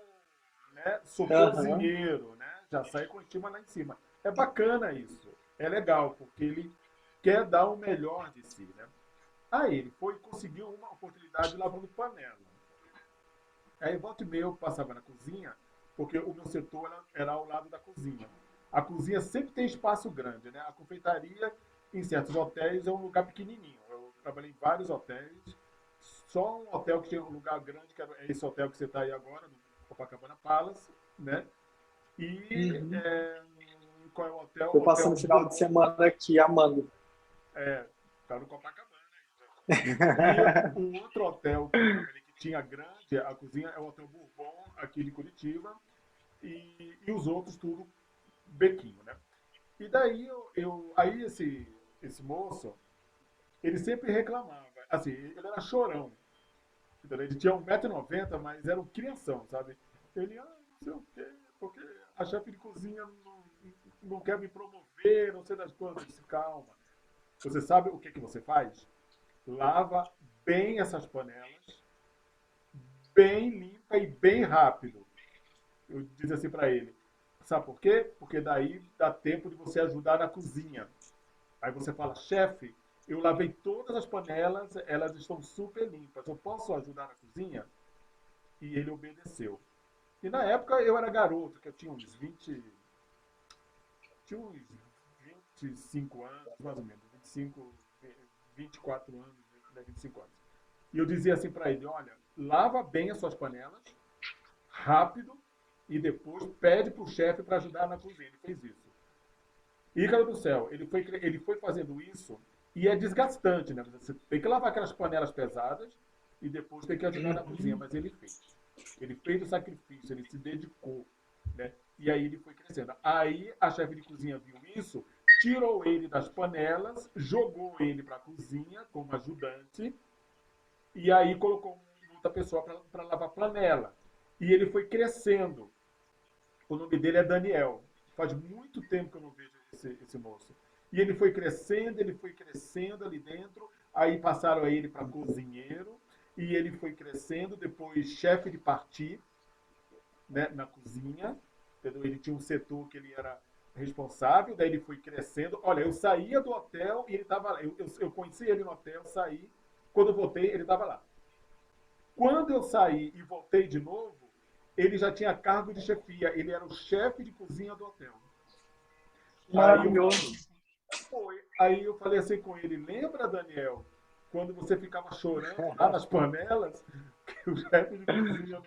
Speaker 1: né? Sou
Speaker 2: Aham.
Speaker 1: cozinheiro, né? Já sai com a estima lá em cima. É bacana isso. É legal, porque ele quer dar o melhor de si, né? Aí ele foi conseguiu uma oportunidade lavando panela. Aí volta e meia eu passava na cozinha, porque o meu setor era ao lado da cozinha. A cozinha sempre tem espaço grande, né? A confeitaria em certos hotéis é um lugar pequenininho. Eu trabalhei em vários hotéis, só um hotel que tinha um lugar grande, que era esse hotel que você está aí agora, no Copacabana Palace, né? E
Speaker 2: Uhum.
Speaker 1: qual é o hotel?
Speaker 2: Tô
Speaker 1: Hotel
Speaker 2: passando o final de semana aqui amando.
Speaker 1: tá no Copacabana. E o outro hotel que eu trabalhei que tinha grande, a cozinha é o Hotel Bourbon, aqui de Curitiba, e os outros tudo bequinho, né? E daí aí esse moço, ele sempre reclamava, assim, ele era chorão, entendeu? Ele tinha 1,90 m, mas era um crianção, sabe? Ele, não sei o quê, porque a chefe de cozinha não quer me promover, não sei das coisas. Eu disse, calma. Você sabe o que, que você faz? Lava bem essas panelas, bem limpa e bem rápido. Eu disse assim para ele. Sabe por quê? Porque daí dá tempo de você ajudar na cozinha. Aí você fala, chefe, eu lavei todas as panelas, elas estão super limpas. Eu posso ajudar na cozinha? E ele obedeceu. E na época eu era garoto, que eu tinha uns 20, tinha uns 25 anos, mais ou menos, 25, 24 anos, né, 25 anos. E eu dizia assim para ele, olha, lava bem as suas panelas, rápido, e depois pede para o chefe para ajudar na cozinha. Ele fez isso. Ícaro do céu, ele foi fazendo isso e é desgastante, né? Você tem que lavar aquelas panelas pesadas e depois tem que ajudar na cozinha,
Speaker 2: Uhum.
Speaker 1: mas ele fez. Ele fez o sacrifício, ele se dedicou, né? E aí ele foi crescendo. Aí a chefe de cozinha viu isso, tirou ele das panelas, jogou ele para a cozinha como ajudante e aí colocou outra pessoa para lavar panela. E ele foi crescendo. O nome dele é Daniel. Faz muito tempo que eu não vejo esse moço. E ele foi crescendo ali dentro. Aí passaram a ele para cozinheiro. E ele foi crescendo, depois chefe de parti, né, na cozinha. Entendeu? Ele tinha um setor que ele era responsável, daí ele foi crescendo. Olha, eu saía do hotel e ele estava lá. Eu conheci ele no hotel, saí. Quando eu voltei, ele estava lá. Quando eu saí e voltei de novo, ele já tinha cargo de chefia. Ele era o chefe de cozinha do hotel. Aí eu falei,
Speaker 2: Maravilhoso.
Speaker 1: aí eu falei assim com ele, lembra, Daniel, quando você ficava chorando lá nas panelas, que o chefe de cozinha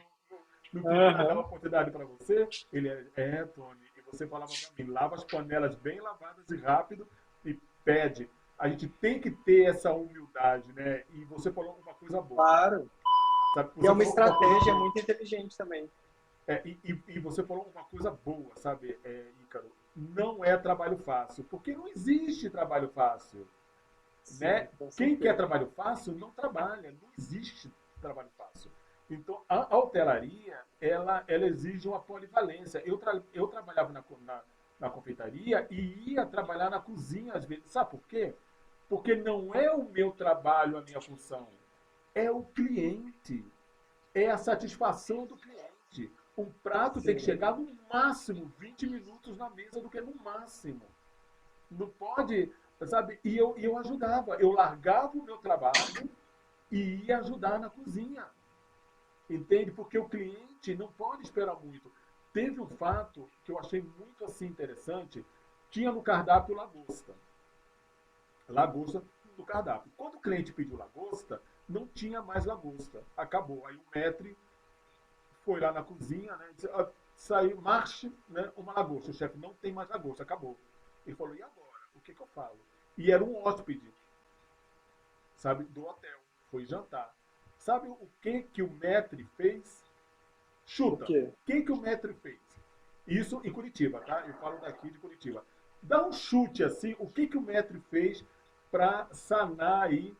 Speaker 1: não queria dar
Speaker 2: Aham.
Speaker 1: oportunidade para você? Ele Tony, e você falava para mim, lava as panelas bem lavadas e rápido e pede. A gente tem que ter essa humildade, né? E você falou uma coisa boa,
Speaker 2: Claro.
Speaker 1: sabe?
Speaker 2: E é
Speaker 1: Você
Speaker 2: uma
Speaker 1: falou uma coisa
Speaker 2: estratégia
Speaker 1: boa.
Speaker 2: muito inteligente também.
Speaker 1: E você falou uma coisa boa, sabe, Ícaro? Não é trabalho fácil, porque não existe trabalho fácil,
Speaker 2: Sim,
Speaker 1: né?
Speaker 2: com
Speaker 1: Quem quer
Speaker 2: certeza.
Speaker 1: trabalho fácil não trabalha, não existe trabalho fácil. Então, a hotelaria, ela exige uma polivalência. Eu trabalhava na confeitaria e ia trabalhar na cozinha às vezes. Sabe por quê? Porque não é o meu trabalho, a minha função. É o cliente, é a satisfação do cliente. Um prato tem que
Speaker 2: Sim.
Speaker 1: chegar no máximo 20 minutos na mesa do que no máximo. Não pode, sabe? E eu ajudava. Eu largava o meu trabalho e ia ajudar na cozinha. Entende? Porque o cliente não pode esperar muito. Teve um fato que eu achei muito assim interessante. Tinha no cardápio lagosta. Lagosta no cardápio. Quando o cliente pediu lagosta, não tinha mais lagosta. Acabou. Aí o maître foi lá na cozinha, né? Disse, saiu, marche, né? Uma lagosta. O chefe não tem mais lagosta, acabou. Ele falou, e agora? O que, que eu falo? E era um hóspede, sabe, do hotel. Foi jantar. Sabe o que o maître fez?
Speaker 2: O
Speaker 1: Chuta.
Speaker 2: quê?
Speaker 1: O que o maître fez? Isso em Curitiba, tá? Eu falo daqui de Curitiba. Dá um chute assim, o que o maître fez para sanar aí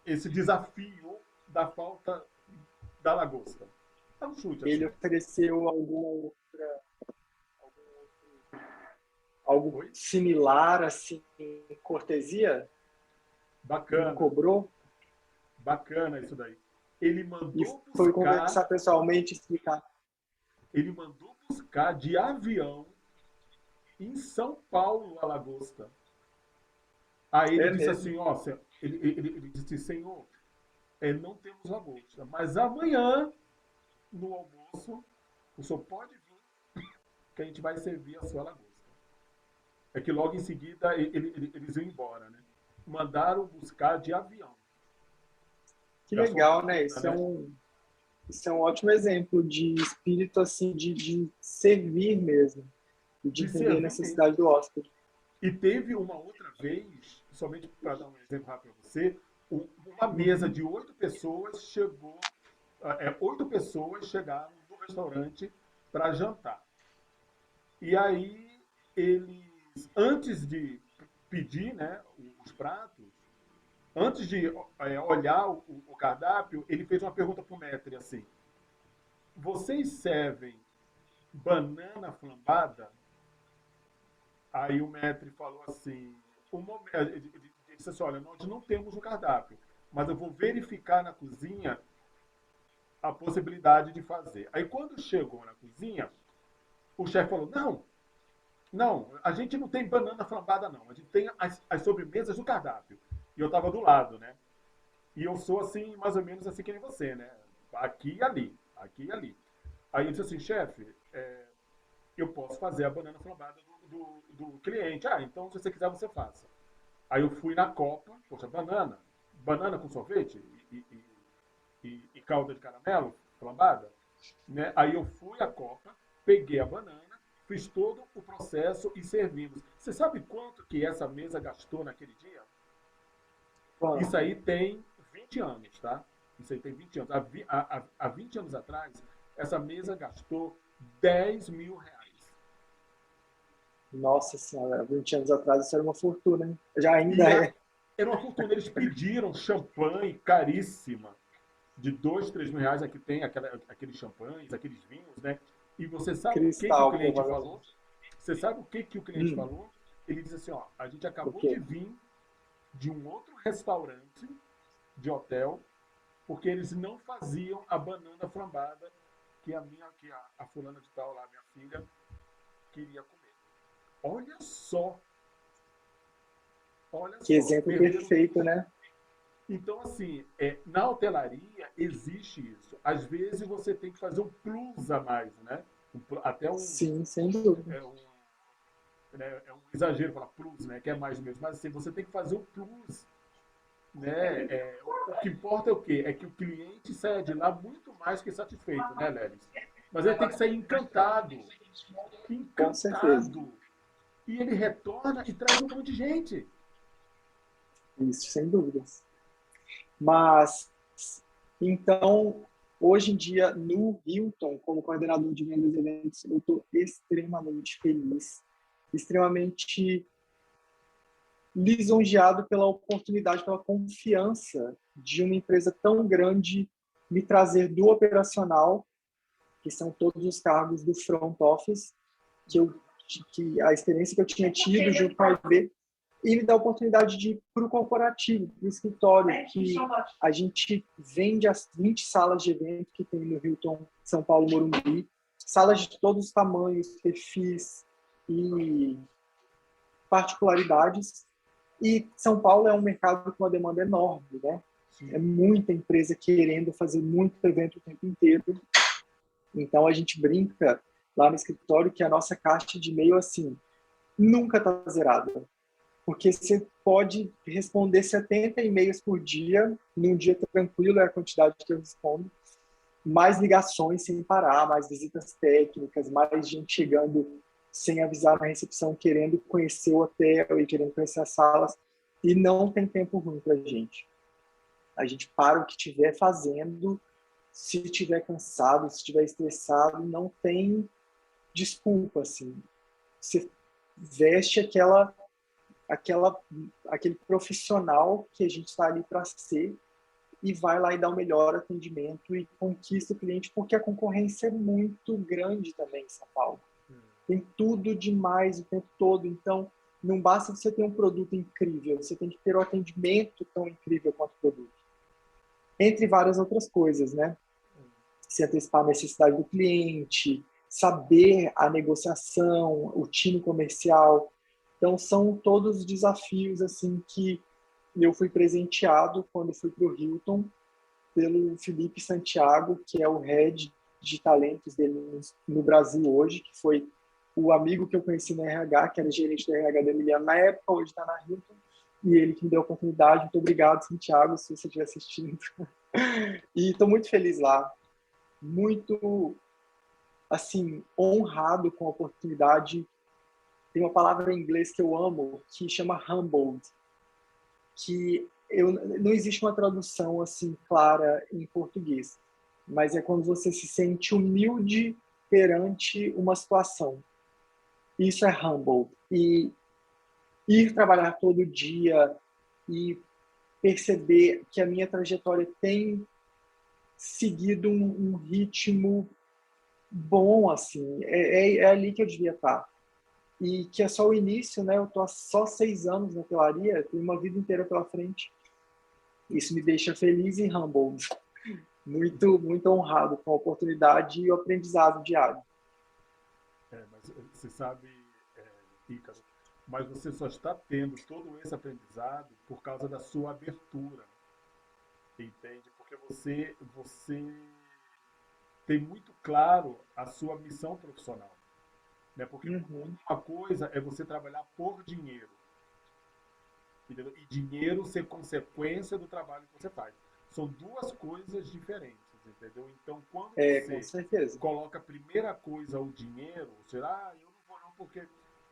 Speaker 1: esse desafio da falta da lagosta? Dá um chute
Speaker 2: Ele
Speaker 1: assim.
Speaker 2: ofereceu algo
Speaker 1: Oi?
Speaker 2: similar, assim, em cortesia? Ele
Speaker 1: Bacana,
Speaker 2: cobrou
Speaker 1: bacana isso daí. Ele
Speaker 2: e
Speaker 1: mandou
Speaker 2: foi
Speaker 1: buscar,
Speaker 2: conversar pessoalmente, explicar.
Speaker 1: ele mandou buscar de avião em São Paulo a lagosta. Aí ele
Speaker 2: É
Speaker 1: disse
Speaker 2: mesmo.
Speaker 1: assim, ó, ele disse, Senhor, não temos lagosta, mas amanhã, no almoço, o senhor pode vir, que a gente vai servir a sua lagosta. É que logo em seguida eles iam embora, né? Mandaram buscar de avião.
Speaker 2: Que
Speaker 1: Gastou uma
Speaker 2: legal, né?
Speaker 1: fortuna, né?
Speaker 2: Isso é um ótimo exemplo de espírito, assim, de servir mesmo, e de
Speaker 1: De
Speaker 2: entender a
Speaker 1: servir mesmo.
Speaker 2: necessidade do hóspede.
Speaker 1: E teve uma outra vez, somente para dar um exemplo rápido para você, uma mesa
Speaker 2: Uhum.
Speaker 1: de 8 pessoas chegou, 8 pessoas chegaram no restaurante para jantar. E aí eles, antes de pedir, né, os pratos, antes de olhar o cardápio, ele fez uma pergunta para o maître assim: vocês servem banana flambada? Aí o maître falou assim, ele disse assim, olha, nós não temos no cardápio, mas eu vou verificar na cozinha a possibilidade de fazer. Aí quando chegou na cozinha, o chefe falou, não, não, a gente não tem banana flambada não, a gente tem as sobremesas do cardápio. E eu estava do lado, né? E eu sou assim, mais ou menos assim que nem você, né? Aqui e ali, aqui e ali. Aí eu disse assim, chefe, eu posso fazer a banana flambada do cliente. Ah, então se você quiser você faça. Aí eu fui na Copa, poxa, banana com sorvete e calda de caramelo flambada, né? Aí eu fui à Copa, peguei a banana, fiz todo o processo e servimos. Você sabe quanto que essa mesa gastou naquele dia? Isso
Speaker 2: Quanto?
Speaker 1: aí tem 20 anos, tá? Isso aí tem 20 anos. Há 20 anos atrás, essa mesa gastou R$ 10.000.
Speaker 2: Nossa Senhora, 20 anos atrás isso era uma fortuna, hein? Já ainda
Speaker 1: E
Speaker 2: é.
Speaker 1: era uma fortuna. Eles pediram champanhe caríssima, de R$ 2, R$ 3 aqui tem aqueles champanhes, aqueles vinhos, né? E você sabe o que o
Speaker 2: Cristal,
Speaker 1: cliente falou?
Speaker 2: provavelmente.
Speaker 1: Você sabe o que o cliente
Speaker 2: Hum,
Speaker 1: falou? Ele disse assim, ó, a gente
Speaker 2: o
Speaker 1: acabou de
Speaker 2: quê?
Speaker 1: vir de um outro restaurante de hotel, porque eles não faziam a banana flambada que a fulana de tal lá, minha filha, queria comer. Olha só, olha
Speaker 2: Que
Speaker 1: só,
Speaker 2: exemplo
Speaker 1: perderam.
Speaker 2: perfeito, né?
Speaker 1: Então, assim, na hotelaria existe isso. Às vezes você tem que fazer um plus a mais, né? Até
Speaker 2: Sim, sem dúvida.
Speaker 1: é um, é um exagero falar plus, né? Que é mais mesmo. Mas assim, você tem que fazer um plus, né? O que importa é o quê? É que o cliente saia de lá muito mais que satisfeito, né, Lelis? Mas ele tem que sair encantado.
Speaker 2: Com certeza.
Speaker 1: Encantado. E ele retorna e traz um monte de gente.
Speaker 2: Isso, sem dúvidas. Mas, então, hoje em dia, no Hilton, como coordenador de vendas e eventos, eu estou extremamente feliz, extremamente lisonjeado pela oportunidade, pela confiança de uma empresa tão grande me trazer do operacional, que são todos os cargos do front office, que a experiência que eu tinha tido junto com a IB, e me dá a oportunidade de ir para o corporativo, para o escritório, que a gente vende as 20 salas de evento que tem no Hilton São Paulo Morumbi, salas de todos os tamanhos, perfis e particularidades. E São Paulo é um mercado com uma demanda enorme, né? É
Speaker 1: Sim.
Speaker 2: muita empresa querendo fazer muito evento o tempo inteiro. Então a gente brinca lá no escritório que a nossa caixa de e-mail assim nunca está zerada, porque você pode responder 70 e-mails por dia, num dia tranquilo é a quantidade que eu respondo, mais ligações sem parar, mais visitas técnicas, mais gente chegando sem avisar na recepção, querendo conhecer o hotel e querendo conhecer as salas, e não tem tempo ruim para a gente. A gente para o que estiver fazendo, se estiver cansado, se estiver estressado, não tem desculpa, assim. Você veste aquele profissional que a gente está ali para ser e vai lá e dá o melhor atendimento e conquista o cliente, porque a concorrência é muito grande também em São Paulo. Tem tudo demais o tempo todo, então não basta você ter um produto incrível, você tem que ter o atendimento tão incrível quanto o produto. Entre várias outras coisas, né? Se antecipar a necessidade do cliente, saber a negociação, o time comercial. Então, são todos desafios assim que eu fui presenteado quando fui para o Hilton pelo Felipe Santiago, que é o head de talentos dele no Brasil hoje, que foi o amigo que eu conheci na RH, que era gerente da RH da Emiliano na época, hoje está na Hilton, e ele que me deu a oportunidade. Muito obrigado, Santiago, se você estiver assistindo. E estou muito feliz lá, muito, assim, honrado com a oportunidade. Tem uma palavra em inglês que eu amo, que chama humbled, que não existe uma tradução assim clara em português, mas é quando você se sente humilde perante uma situação. Isso é humble. E ir trabalhar todo dia e perceber que a minha trajetória tem seguido um ritmo bom, assim, é ali que eu devia estar. E que é só o início, né? Eu estou há só 6 anos na hotelaria, tenho uma vida inteira pela frente. Isso me deixa feliz e humbled. Muito, muito honrado com a oportunidade e o aprendizado diário.
Speaker 1: Mas você sabe, Ícaro, mas você só está tendo todo esse aprendizado por causa da sua abertura, entende? Porque você tem muito claro a sua missão profissional, né? Porque
Speaker 2: Uhum.
Speaker 1: uma coisa é você trabalhar por dinheiro, entendeu? E dinheiro ser consequência do trabalho que você faz. São duas coisas diferentes, entendeu? Então, quando
Speaker 2: Com
Speaker 1: você
Speaker 2: certeza.
Speaker 1: coloca a primeira coisa o dinheiro, será, eu não vou não porque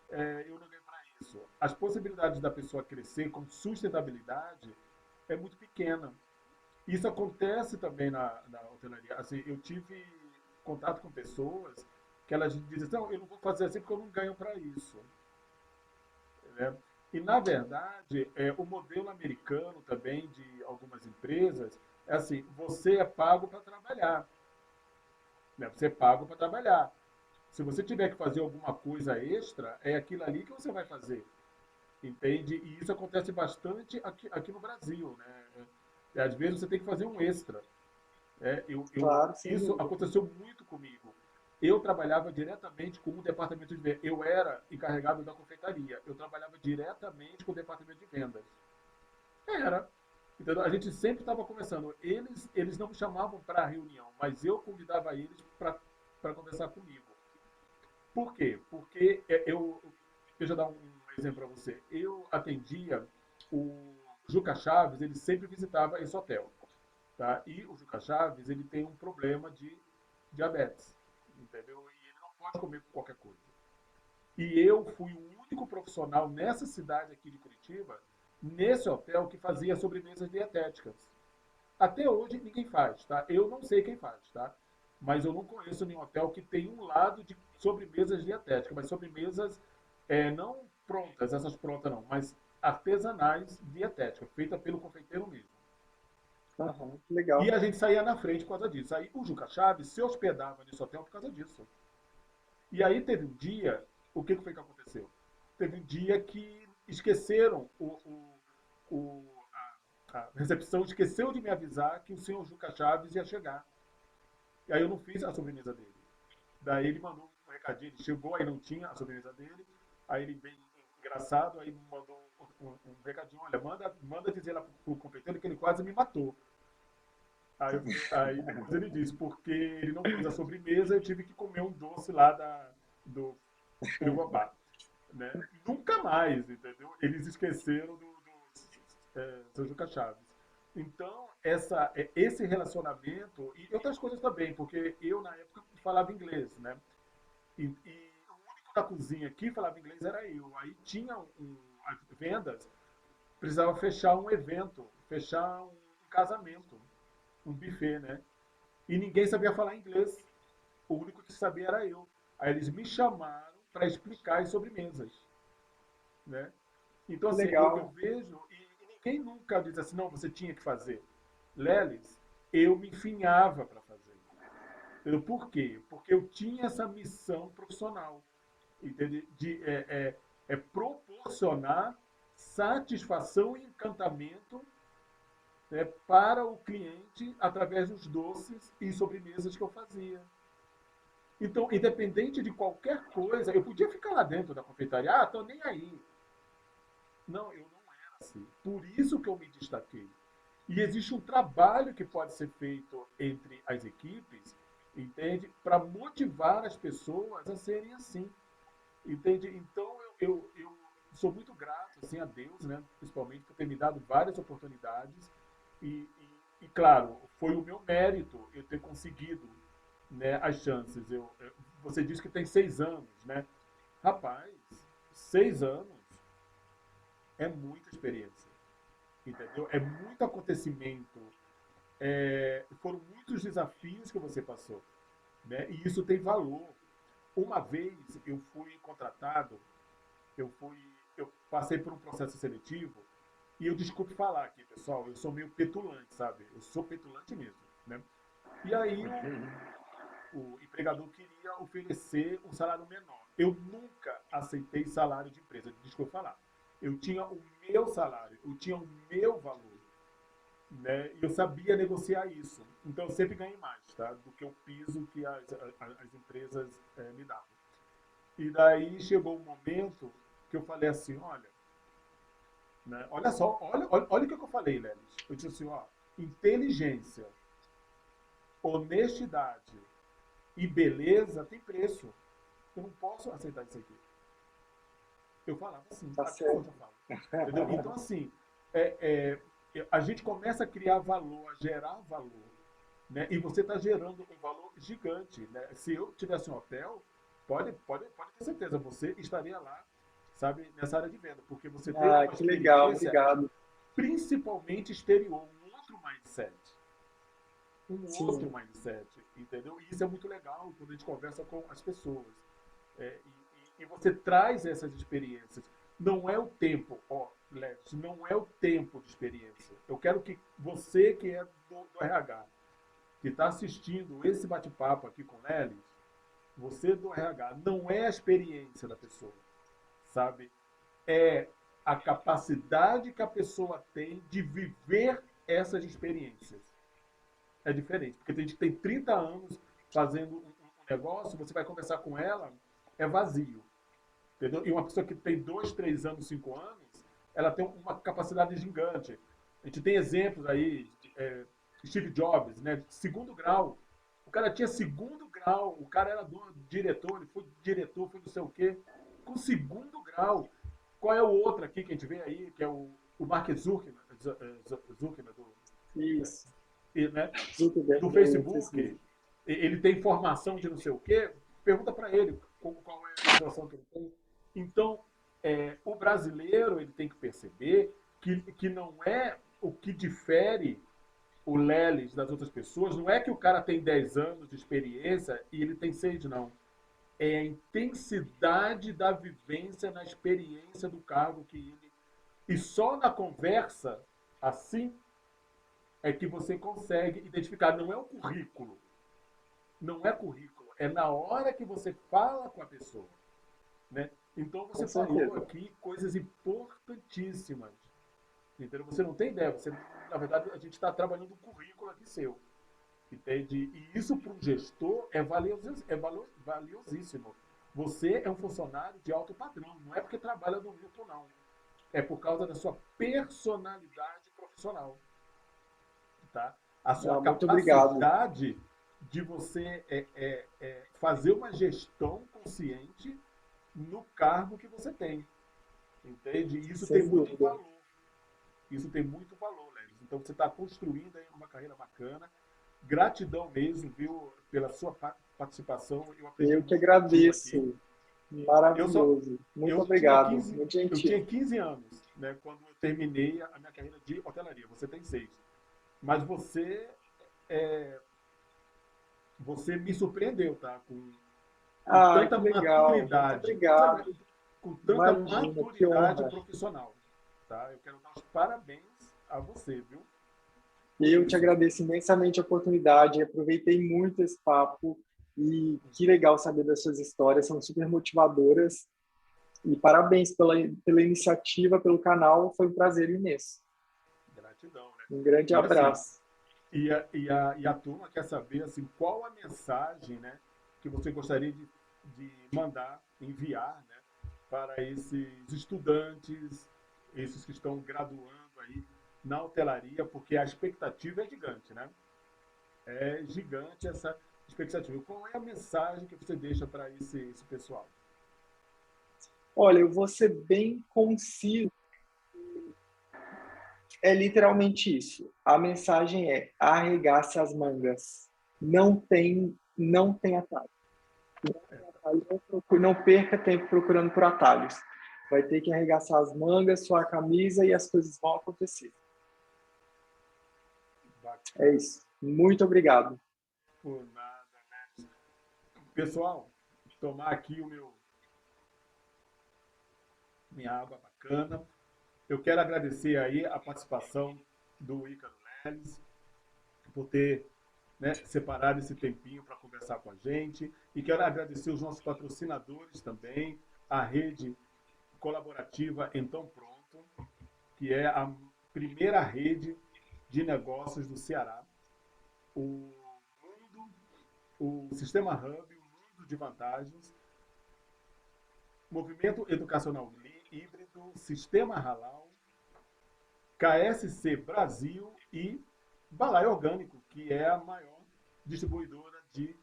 Speaker 1: eu não ganho para isso. As possibilidades da pessoa crescer com sustentabilidade é muito pequena. Isso acontece também na hotelaria. Assim, eu tive contato com pessoas que elas dizem, não, eu não vou fazer assim porque eu não ganho para isso, né? E, na verdade, o modelo americano também de algumas empresas é assim, você é pago para trabalhar, né? Você é pago para trabalhar. Se você tiver que fazer alguma coisa extra, é aquilo ali que você vai fazer, entende? E isso acontece bastante aqui no Brasil, né? Às vezes você tem que fazer um extra.
Speaker 2: Claro, sem
Speaker 1: Isso
Speaker 2: dúvida.
Speaker 1: aconteceu muito comigo. Eu trabalhava diretamente com o departamento de vendas. Eu era encarregado da confeitaria. Eu trabalhava diretamente com o departamento de vendas. Era. Entendeu? A gente sempre estava conversando. Eles não me chamavam para a reunião, mas eu convidava eles para conversar comigo. Por quê? Porque deixa eu dar um exemplo para você. Eu atendia o Juca Chaves, ele sempre visitava esse hotel. Tá? E o Juca Chaves, ele tem um problema de diabetes, entendeu? E ele não pode comer qualquer coisa. E eu fui o único profissional nessa cidade aqui de Curitiba, nesse hotel, que fazia sobremesas dietéticas. Até hoje ninguém faz, tá? Eu não sei quem faz, tá? Mas eu não conheço nenhum hotel que tem um lado de sobremesas dietéticas, mas sobremesas não prontas, essas prontas não, mas artesanais dietéticas, feitas pelo confeiteiro mesmo.
Speaker 2: Uhum,
Speaker 1: E
Speaker 2: legal.
Speaker 1: a gente saía na frente por causa disso. Aí o Juca Chaves se hospedava nesse hotel por causa disso. E aí teve um dia, o que foi que aconteceu? Teve um dia que esqueceram, a recepção esqueceu de me avisar que o senhor Juca Chaves ia chegar. E aí eu não fiz a sobremesa dele. Daí ele mandou um recadinho, ele chegou, aí não tinha a sobremesa dele. Aí ele, bem engraçado, aí mandou um recadinho, olha, manda dizer lá pro confeiteiro que ele quase me matou. Aí depois ele disse, porque ele não fez a sobremesa, eu tive que comer um doce lá do frigobar. Né? Nunca mais, entendeu? Eles esqueceram do seu Juca Chaves. Então, esse relacionamento, e outras coisas também, porque eu, na época, falava inglês, né? E o único da cozinha que falava inglês era eu. Aí tinha as vendas, precisava fechar um evento, fechar um casamento, um buffet, né? E ninguém sabia falar inglês. O único que sabia era eu. Aí eles me chamaram para explicar as sobremesas, né? Então,
Speaker 2: Que
Speaker 1: assim, eu
Speaker 2: legal.
Speaker 1: vejo, e ninguém nunca diz assim, não, você tinha que fazer. Lelis, eu me enfinhava para fazer. Por quê? Porque eu tinha essa missão profissional, entende? De proporcionar satisfação e encantamento, né, para o cliente através dos doces e sobremesas que eu fazia. Então, independente de qualquer coisa, eu podia ficar lá dentro da confeitaria, tô nem aí. Não, eu não era assim. Por isso que eu me destaquei. E existe um trabalho que pode ser feito entre as equipes, entende? Para motivar as pessoas a serem assim, entende? Então, eu sou muito grato assim, a Deus, né? Principalmente por ter me dado várias oportunidades. Claro, foi o meu mérito eu ter conseguido, né, as chances. Você disse que tem 6 anos, né? Rapaz, 6 anos é muita experiência, entendeu? É muito acontecimento, foram muitos desafios que você passou, né? E isso tem valor. Uma vez eu fui contratado, eu passei por um processo seletivo e eu desculpe falar aqui, pessoal, eu sou meio petulante, sabe? Eu sou petulante mesmo, né? E aí o empregador queria oferecer um salário menor. Eu nunca aceitei salário de empresa, desculpa falar. Eu tinha o meu salário, eu tinha o meu valor, né? E eu sabia negociar isso. Então eu sempre ganhei mais, tá? Do que o piso que as empresas me davam. E daí chegou um momento que eu falei assim, olha, né? Olha só, olha o que eu falei, Lelis. Eu disse assim, ó, inteligência, honestidade e beleza tem preço. Eu não posso aceitar isso aqui. Eu falava assim,
Speaker 2: Tá
Speaker 1: até hoje
Speaker 2: certo.
Speaker 1: eu falo. Entendeu? Então, assim, a gente começa a criar valor, a gerar valor. Né? E você está gerando um valor gigante. Né? Se eu tivesse um hotel, pode ter certeza, você estaria lá, sabe, nessa área de venda, porque você tem
Speaker 2: Ah,
Speaker 1: uma
Speaker 2: que legal,
Speaker 1: experiência,
Speaker 2: obrigado.
Speaker 1: principalmente exterior, um outro mindset. Um outro
Speaker 2: Sim,
Speaker 1: mindset, entendeu? E isso é muito legal quando a gente conversa com as pessoas. E você traz essas experiências. Não é o tempo, ó, Lex, não é o tempo de experiência. Eu quero que você que é do RH, que está assistindo esse bate-papo aqui com Lelis, você do RH, não é a experiência da pessoa, sabe? É a capacidade que a pessoa tem de viver essas experiências. É diferente, porque tem gente que tem 30 anos fazendo um negócio, você vai conversar com ela, é vazio. Entendeu? E uma pessoa que tem 2, 3 anos, 5 anos, ela tem uma capacidade gigante. A gente tem exemplos aí, Steve Jobs, né? Segundo grau. O cara tinha segundo grau, o cara era diretor, ele foi diretor, foi não sei o quê, com segundo grau. Qual é o outro aqui que a gente vê aí, que é o Mark Zuckerberg, Zuckerberg
Speaker 2: isso.
Speaker 1: né?
Speaker 2: Zuckerberg,
Speaker 1: Do
Speaker 2: isso
Speaker 1: Facebook,
Speaker 2: mesmo.
Speaker 1: ele tem informação de não sei o quê, pergunta para ele qual é a situação que ele tem. Então, o brasileiro ele tem que perceber que não é o que difere o Lelis das outras pessoas, não é que o cara tem 10 anos de experiência e ele tem 6, não. É a intensidade da vivência na experiência do cargo que ele. E só na conversa, assim, é que você consegue identificar. Não é o currículo, não é currículo, é na hora que você fala com a pessoa, né? Então
Speaker 2: Com
Speaker 1: você falou
Speaker 2: certeza.
Speaker 1: aqui coisas importantíssimas, entendeu? Você não tem ideia, você, na verdade a gente está trabalhando um currículo aqui seu, entende? E isso para um gestor valiosíssimo. Você é um funcionário de alto padrão, não é porque trabalha no Milton, não. É por causa da sua personalidade profissional, tá? A sua
Speaker 2: Ah, muito obrigado.
Speaker 1: capacidade de você fazer uma gestão consciente no cargo que você tem, entende? E isso tem
Speaker 2: Sem
Speaker 1: muito
Speaker 2: dúvida.
Speaker 1: valor. Isso tem muito valor, Lelis. Então você está construindo aí uma carreira bacana. Gratidão mesmo, viu, pela sua participação. Eu aprendi
Speaker 2: Eu que
Speaker 1: muito contigo aqui.
Speaker 2: agradeço.
Speaker 1: Eu só
Speaker 2: Maravilhoso. Muito
Speaker 1: eu tinha
Speaker 2: obrigado.
Speaker 1: 15
Speaker 2: Muito
Speaker 1: eu
Speaker 2: gentil.
Speaker 1: tinha 15 anos, né, quando eu terminei a minha carreira de hotelaria. Você tem 6. Mas é, você me surpreendeu, tá? Com
Speaker 2: Ah,
Speaker 1: tanta
Speaker 2: que legal. Muito
Speaker 1: maturidade,
Speaker 2: obrigado.
Speaker 1: com tanta
Speaker 2: Imagina, que
Speaker 1: maturidade
Speaker 2: honra.
Speaker 1: profissional, tá? Eu quero dar os parabéns a você, viu?
Speaker 2: Eu te agradeço imensamente a oportunidade, aproveitei muito esse papo e que legal saber das suas histórias, são super motivadoras. E parabéns pela iniciativa, pelo canal, foi um prazer imenso.
Speaker 1: Gratidão, né?
Speaker 2: Um grande
Speaker 1: E assim,
Speaker 2: abraço.
Speaker 1: e a turma quer saber assim, qual a mensagem, né, que você gostaria de mandar, enviar, né, para esses estudantes, esses que estão graduando aí na hotelaria, porque a expectativa é gigante, né? É gigante essa expectativa. Qual é a mensagem que você deixa para esse pessoal?
Speaker 2: Olha, eu vou ser bem conciso. É literalmente isso. A mensagem é: arregace as mangas. Não tem atalho. Não perca tempo procurando por atalhos. Vai ter que arregaçar as mangas, suar a camisa e as coisas vão acontecer.
Speaker 1: Bacana.
Speaker 2: É isso. Muito obrigado.
Speaker 1: Por nada, né? Pessoal, tomar aqui minha água bacana. Eu quero agradecer aí a participação do Ícaro Leles por ter, né, separado esse tempinho para conversar com a gente. E quero agradecer os nossos patrocinadores também, a rede colaborativa Então Pronto, que é a primeira rede de negócios do Ceará. O o Sistema Hub, o Mundo de Vantagens, Movimento Educacional Híbrido, Sistema Halal, KSC Brasil e Balai Orgânico, que é a maior distribuidora de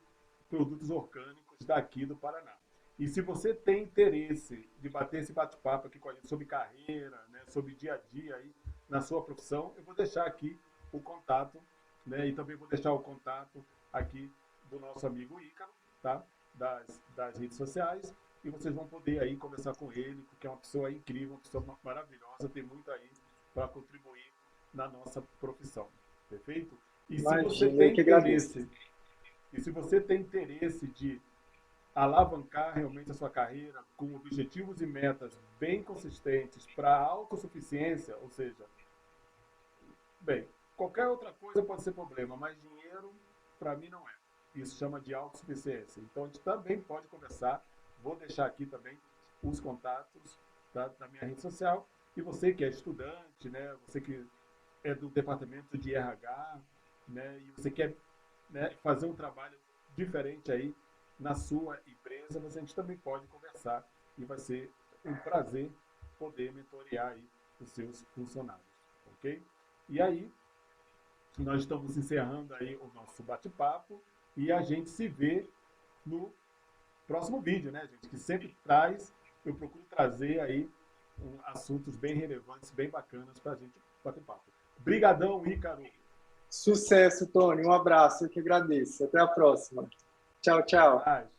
Speaker 1: produtos orgânicos daqui do Paraná. E se você tem interesse de bater esse bate-papo aqui com a gente sobre carreira, né, sobre dia a dia aí na sua profissão, eu vou deixar aqui o contato, né, e também vou deixar o contato aqui do nosso amigo Ícaro, tá? Das redes sociais, e vocês vão poder aí conversar com ele, porque é uma pessoa incrível, uma pessoa maravilhosa, tem muito aí para contribuir na nossa profissão, perfeito? E se você
Speaker 2: Imagina, eu
Speaker 1: tem
Speaker 2: que agradeço.
Speaker 1: interesse, e se você tem interesse de alavancar realmente a sua carreira com objetivos e metas bem consistentes para a autossuficiência, ou seja, bem, qualquer outra coisa pode ser problema, mas dinheiro para mim não é. Isso chama de autossuficiência. Então a gente também pode conversar. Vou deixar aqui também os contatos da minha rede social. E você que é estudante, né, você que é do departamento de RH, né, e você quer, né, fazer um trabalho diferente aí na sua empresa, mas a gente também pode conversar e vai ser um prazer poder mentorear aí os seus funcionários, ok? E aí, nós estamos encerrando aí o nosso bate-papo e a gente se vê no próximo vídeo, né, gente? Que sempre traz, eu procuro trazer aí assuntos bem relevantes, bem bacanas para a gente bater papo. Brigadão, Ícaro!
Speaker 2: Sucesso, Tony. Um abraço. Eu que agradeço. Até a próxima. Tchau,
Speaker 1: Até
Speaker 2: tchau.
Speaker 1: mais!